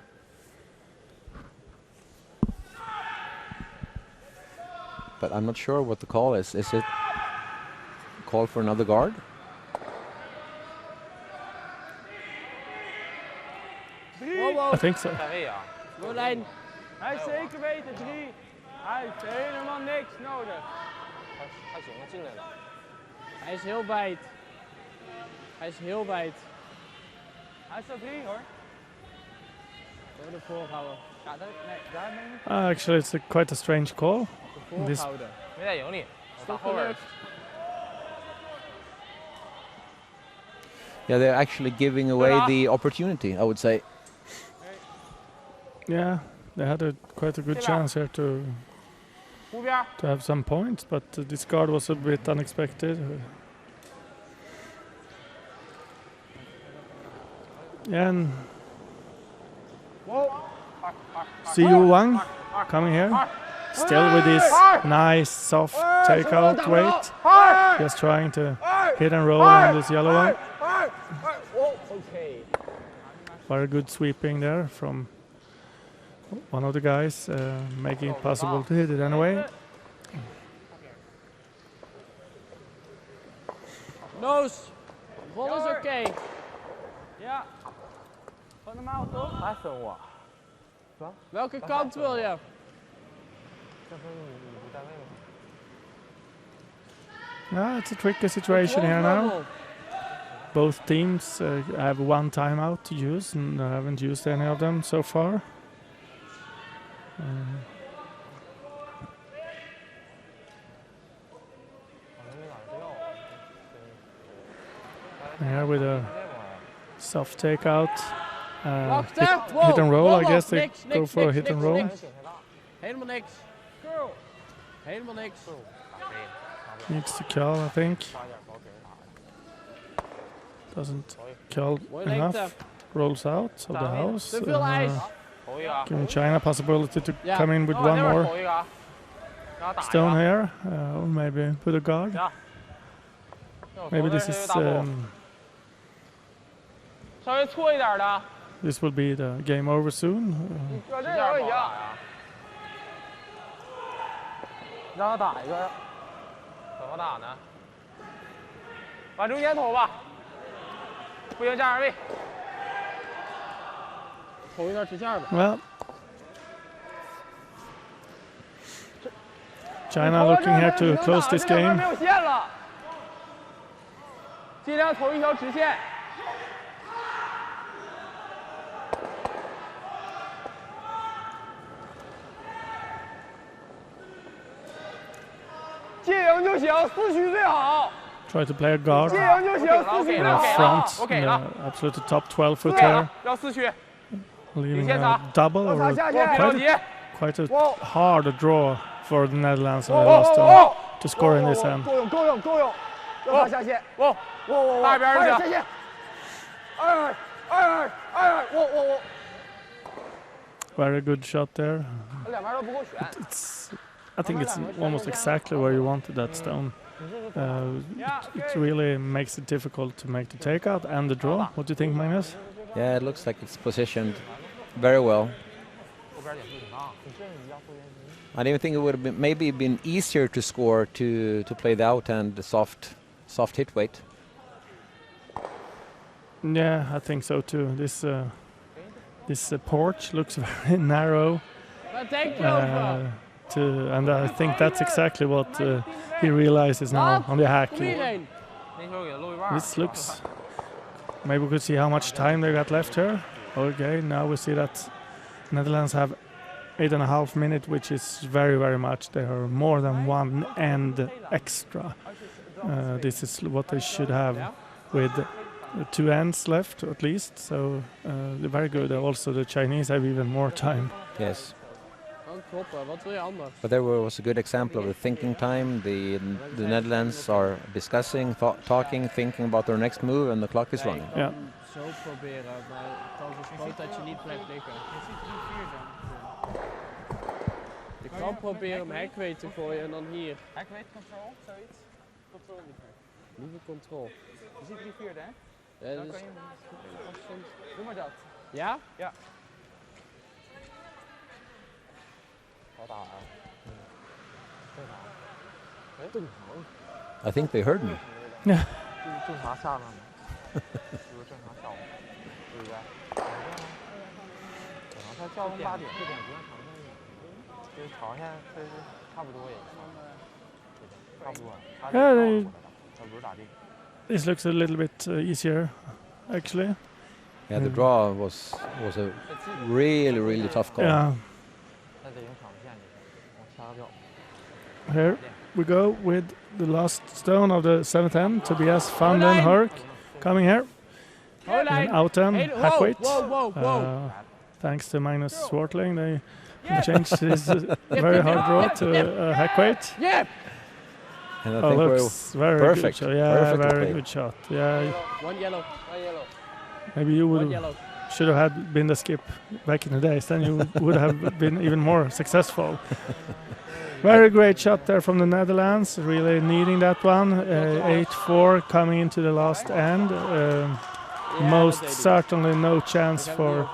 But I'm not sure what the call is. Is it call for another guard? I think so. 站位啊， Lijn. Hij is zeker weten, 3. Hij heeft helemaal niks nodig. 还行，进来了。 Hij is heel wijd. Hij is heel wijd. Hij staat 3 hoor. Door de voorhouden. Ja, nee, daar ben ik Actually, it's quite a strange call. This voorhouden. 没在营里，我打后边。 Yeah, they're actually giving away the opportunity, I would say. Yeah, they had quite a good chance here to 湖边。 have some points, but this guard was a bit unexpected. And Siyu Wang coming here, still with his nice soft takeout weight, just trying to hit and roll on this yellow one. Okay. Very good sweeping there from one of the guys, making it possible to hit it anyway. Noos. Bal is oké. Ja. Gewoon normaal toch? Hij分我， Welke kant wil je? 这分你不站位吗？ Yeah, it's a tricky situation here now. Both teams have one timeout to use, and I haven't used any of them so far. Here with a soft takeout, hit and roll. I guess they go for a hit and roll. Helemaal niks. Girl. Helemaal niks. Needs to curl, I think. Doesn't curl enough. Rolls out of the house. Te veel ijs. Giving China possibility to come in with one more stone here, or maybe put a guard. Maybe this is this will be the game over soon. 搁这儿一样。让他打一个，怎么打呢？往中间投吧，不行站二位。投一段直线吧。 Well, China looking here to close this game. 没有线了，尽量投一条直线。借赢就行，四区最好。 Try to play a guard 借赢就行，四区 or 最 a 好。 front in the absolute top 12 foot 对 here, 要四区， leaving a double or 往下线，着急。 quite a hard draw for the Netherlands in the last turn to score in this end. 够用，够用，够用。让他下线。哦，大边儿去。下线。我。 Very good shot there. 两边都不够选。 I think it's almost exactly where you wanted that stone. It really makes it difficult to make the takeout and the draw. What do you think, Magnus? Yeah, it looks like it's positioned very well. I didn't think it would have been maybe been easier to score to play the out and the soft hit weight. Yeah, I think so too. This porch looks very narrow. And I think that's exactly what he realizes now on the hack. This looks... Maybe we could see how much time they got left here. Okay, now we see that Netherlands have 8.5 minutes, which is very, very much. They are more than one end extra. This is what they should have with 2 ends left at least. So they're very good. Also, the Chinese have even more time. Yes. Kloppen, wat wil je anders? But there was a good example of the thinking time. The Netherlands are discussing, talking, thinking about their next move, and the clock is running. Yeah. Zo proberen, maar kans is groot dat je niet blijft liggen. Je kan proberen om hekweet te gooien en dan hier. Hekweet control, zoiets? Control liever. Liever control. Je ziet die vierde, hè? Ja, Dan dus, kan je doe maar dat. ja? Ja. Hou daar. I think they heard me. 正常下面嘛，就是正常下午，对不对？可能他叫8点，这点不用长线，就是长线这是差不多也差不多，他不是咋地。 This looks a little bit easier, actually. Yeah, the draw was a really tough call. Yeah. 那得用长线，往下掉。 Here we go with the last stone of the 7th end. Tobias van den Hurk coming here. And out end, Hackweight. Thanks to Magnus Swartling, they changed his very hard draw to Hackweight. Yeah! And I think looks very perfect. good shot. Yeah, Perfectly very played. good shot. Yeah, One yellow. maybe you One would yellow. should have had been the skip back in the days. Then you would have been even more successful. Very great shot there from the Netherlands. Really needing that one. 8-4 coming into the last end. Most certainly no chance for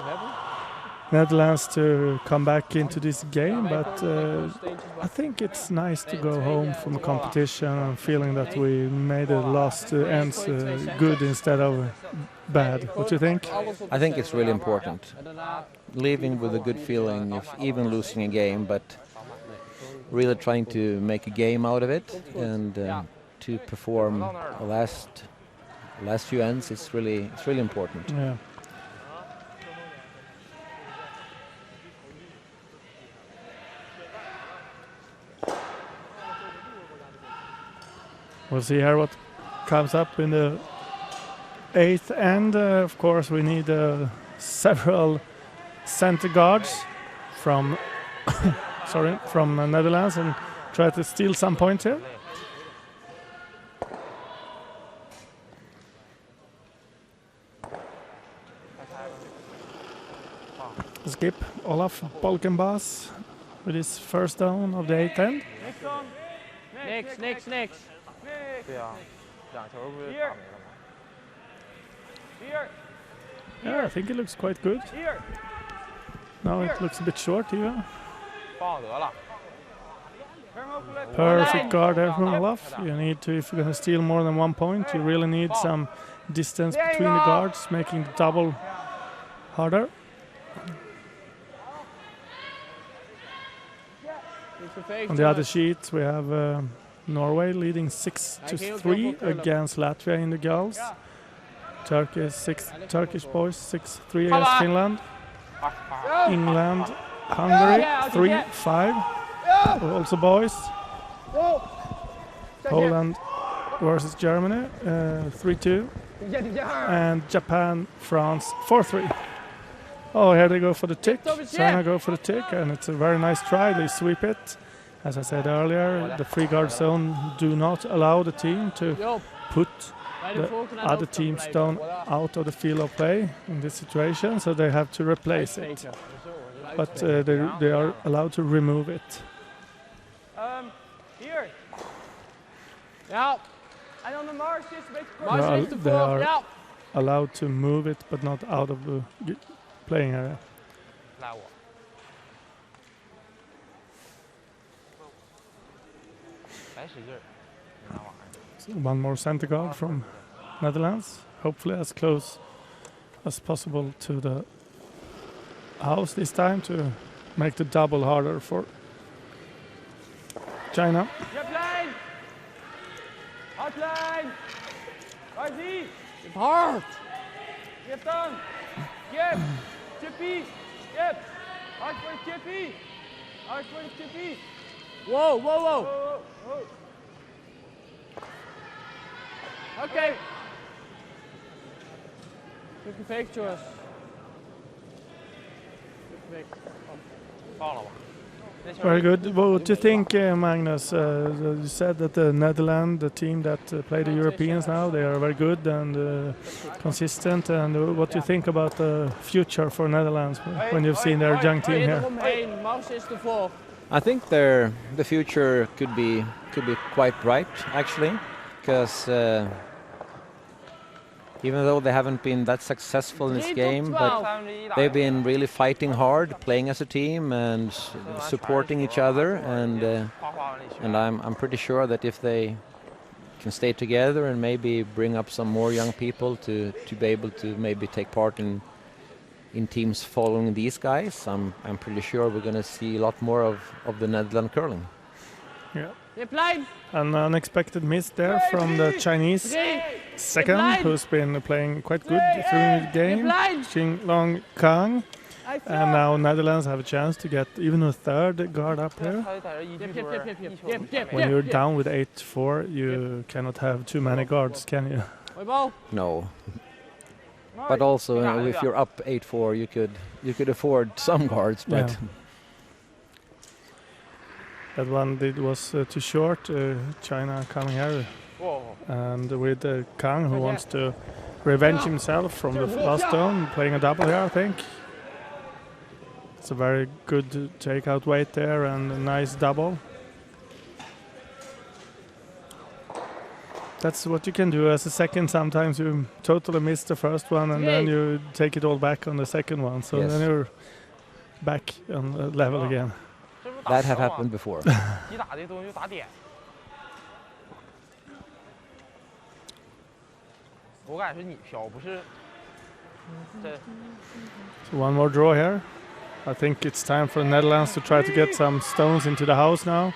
Netherlands to come back into this game, but I think it's nice to go home from a competition and feeling that we made the last ends good instead of bad. What do you think? I think it's really important. Leaving with a good feeling, if even losing a game, but really trying to make a game out of it and to perform the last few ends. It's really important. Yeah. We'll see here what comes up in the 8th end. Of course, we need several center guards from from Netherlands and try to steal some points here. Skip Olaf Bolkenbas with his first down of the 8th end. Niks. 对啊，2球不是打没了吗？ Yeah, I think it looks quite good. Now it looks a bit short even. 放得了。 Perfect guard there from Olaf. You need to, if you're going to steal more than 1 point, you really need some distance between the guards, making the double harder. On the other sheet, we have Norway leading 6-3 against Latvia in the girls. Turkish boys 6-3 against Finland. England, Hungary 3-5. Also boys. Poland versus Germany 3-2. And Japan, France 4-3. Oh, here they go for the tick. China go for the tick, and it's a very nice try. They sweep it. As I said earlier, the free guard zone do not allow the team to put the other team's stone out of the field of play in this situation, so they have to replace it. But they are allowed to remove it. Hier. Ja. En dan de Mars is een beetje Mars ligt They ervoor. are Ja. allowed to move it, but not out of the playing area. 赖我。白使劲儿，那玩意儿。 So one more center guard from Netherlands, hopefully as close as possible to the house this time to make the double harder for China. Jeplijn. Hardlijn. Waar is die? Hard. Jep dan. Jep. Chippy. Jep. Hard voor de Chippy. Hard for the chippy. Whoa, whoa, whoa. Okay. Good fake, George. Good fake. 到了吧？ Very good. What do you think, Magnus? You said that the Netherlands, the team that play the Europeans now, they are very good and consistent. And what do you think about the future for Netherlands when you've seen their young team here? Mars is the fourth. I think the future could be quite bright actually, because even though they haven't been that successful in this game, but they've been really fighting hard, playing as a team and supporting each other, and I'm pretty sure that if they can stay together and maybe bring up some more young people to be able to maybe take part in teams following these guys, I'm pretty sure we're going to see a lot more of the Netherlands curling. Yeah. An unexpected miss there from the Chinese second, who's been playing quite good through the game, Xinglong Kang. And now Netherlands have a chance to get even a third guard up here. When you're down with 8-4, you cannot have too many guards, can you? No. But also, if you're up 8-4, you could afford some guards, but. Yeah. That one was too short. China coming here, and with Kang, who wants to revenge himself from the last stone, playing a double here, I think. It's a very good takeout weight there and a nice double. That's what you can do as a second. Sometimes you totally miss the first one and then you take it all back on the second one. So then you're back on the level again. That have happened before. So one more draw here. I think it's time for the Netherlands to try to get some stones into the house now.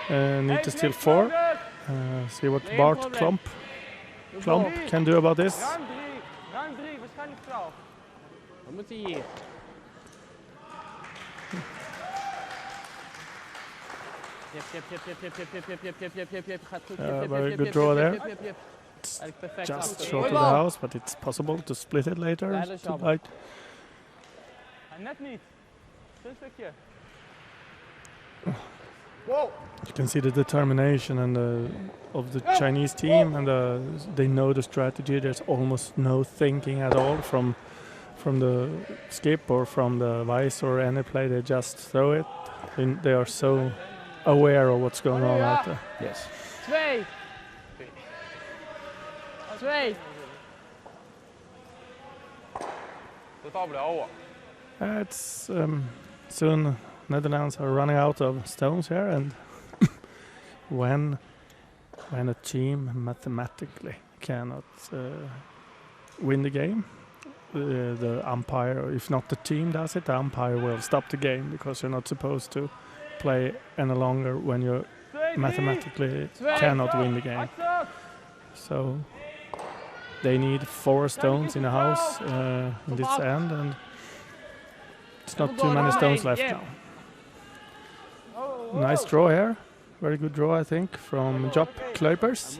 Need to steal 4. See what Bart Klomp can do about this. Very good draw there. It's just short of the house, but it's possible to split it later. You can see the determination and of the Chinese team, and they know the strategy. There's almost no thinking at all from the skip or from the vice or any play. They just throw it. And they are so aware of what's going on out there. Yes. 2. It's soon Netherlands are running out of stones here, and when a team mathematically cannot win the game, the umpire, if not the team does it, the umpire will stop the game, because you're not supposed to play any longer when you mathematically cannot win the game. So they need 4 stones in the house in this end, and it's not too many stones left now. Nice draw here. Very good draw, I think, from Job Kluipers.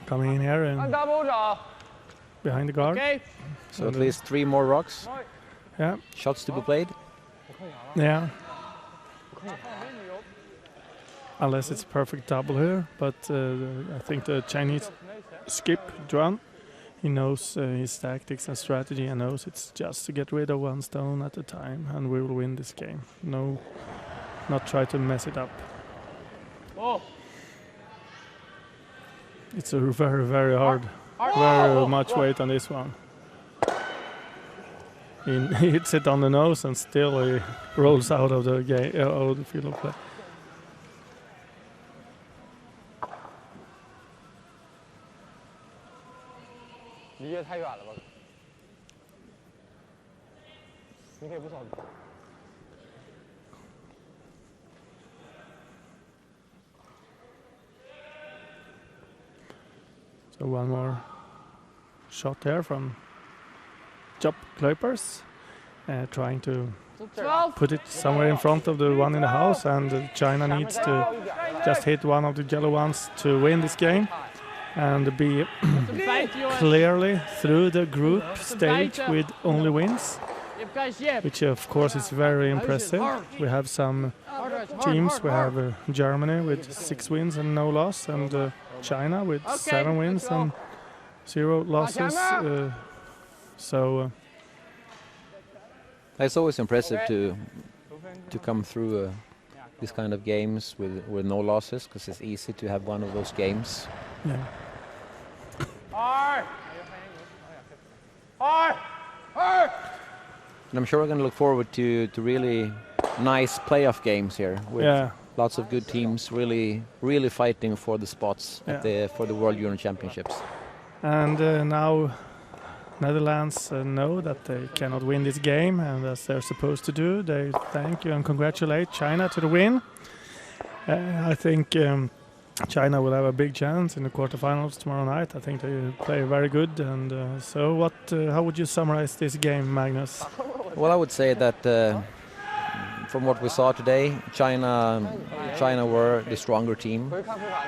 Coming in here and behind the guard. So at least 3 more rocks. Yeah. Shots to be played. Yeah. Unless it's a perfect double here, but I think the Chinese skip Juan, he knows his tactics and strategy, and knows it's just to get rid of 1 stone at a time, and we will win this game. No, not try to mess it up. It's a very, very hard, very much weight on this one. He hits it on the nose, and still he rolls out of the game, out of the field of play. So one more shot there from Job Kluipers, trying to put it somewhere in front of the one in the house, and China needs to just hit one of the yellow ones to win this game and be clearly through the group stage with only wins, which of course is very impressive. We have some teams. We have Germany with 6 wins and no loss, and China with 7 wins and 0 losses. It's always impressive to come through these kind of games with no losses, because it's easy to have one of those games. Yeah. And I'm sure we're going to look forward to really nice playoff games here with lots of good teams really fighting for the spots for the World Junior Championships. And now Netherlands know that they cannot win this game, and as they're supposed to do, they thank you and congratulate China to the win. I think China will have a big chance in the quarterfinals tomorrow night. I think they play very good. And how would you summarize this game, Magnus? Well, I would say that from what we saw today, China were the stronger team.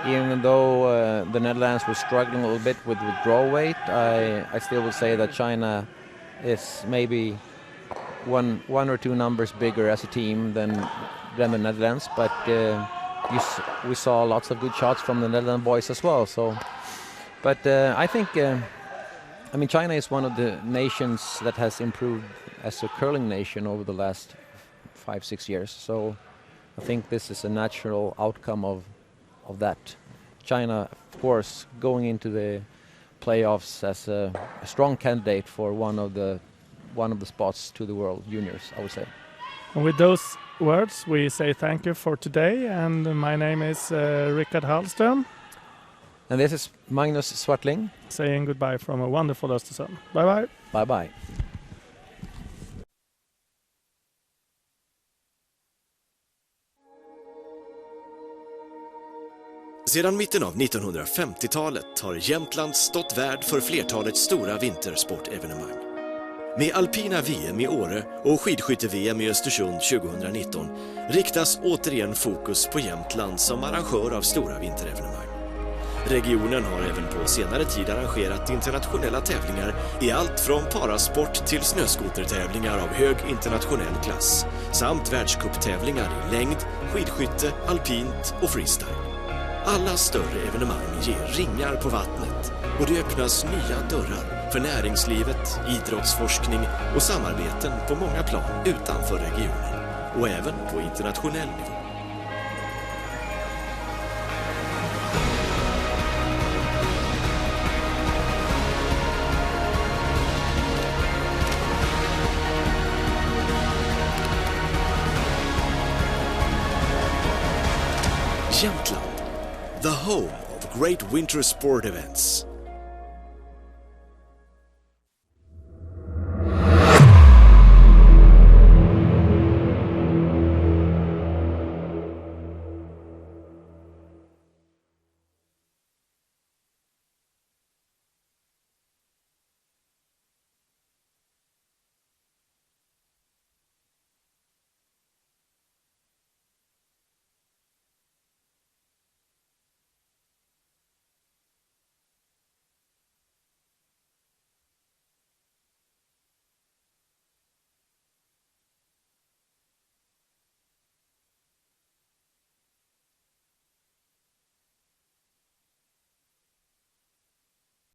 Even though the Netherlands were struggling a little bit with draw weight, I still would say that China is maybe one or 2 numbers bigger as a team than the Netherlands. But we saw lots of good shots from the Netherlands boys as well. But I think, China is one of the nations that has improved as a curling nation over the last 5-6 years. So I think this is a natural outcome of that. China, of course, going into the playoffs as a strong candidate for one of the spots to the World Juniors, I would say. And with those words, we say thank you for today. And my name is Rickard Hallström. And this is Magnus Swartling. Saying goodbye from a wonderful Östersund. Bye-bye. Bye-bye. Sedan mitten av 1950-talet har Jämtland stått värd för flertalet stora vintersportevenemang. Med alpina VM i Åre och skidskytte-VM i Östersund 2019 riktas återigen fokus på Jämtland som arrangör av stora vinterevenemang. Regionen har även på senare tid arrangerat internationella tävlingar i allt från parasport till snöskotertävlingar av hög internationell klass samt världscuptävlingar i längd, skidskytte, alpint och freestyle. Alla större evenemang ger ringar på vattnet och det öppnas nya dörrar för näringslivet, idrottsforskning och samarbeten på många plan utanför regionen och även på internationell nivå. Jämtland, the home of great winter sport events.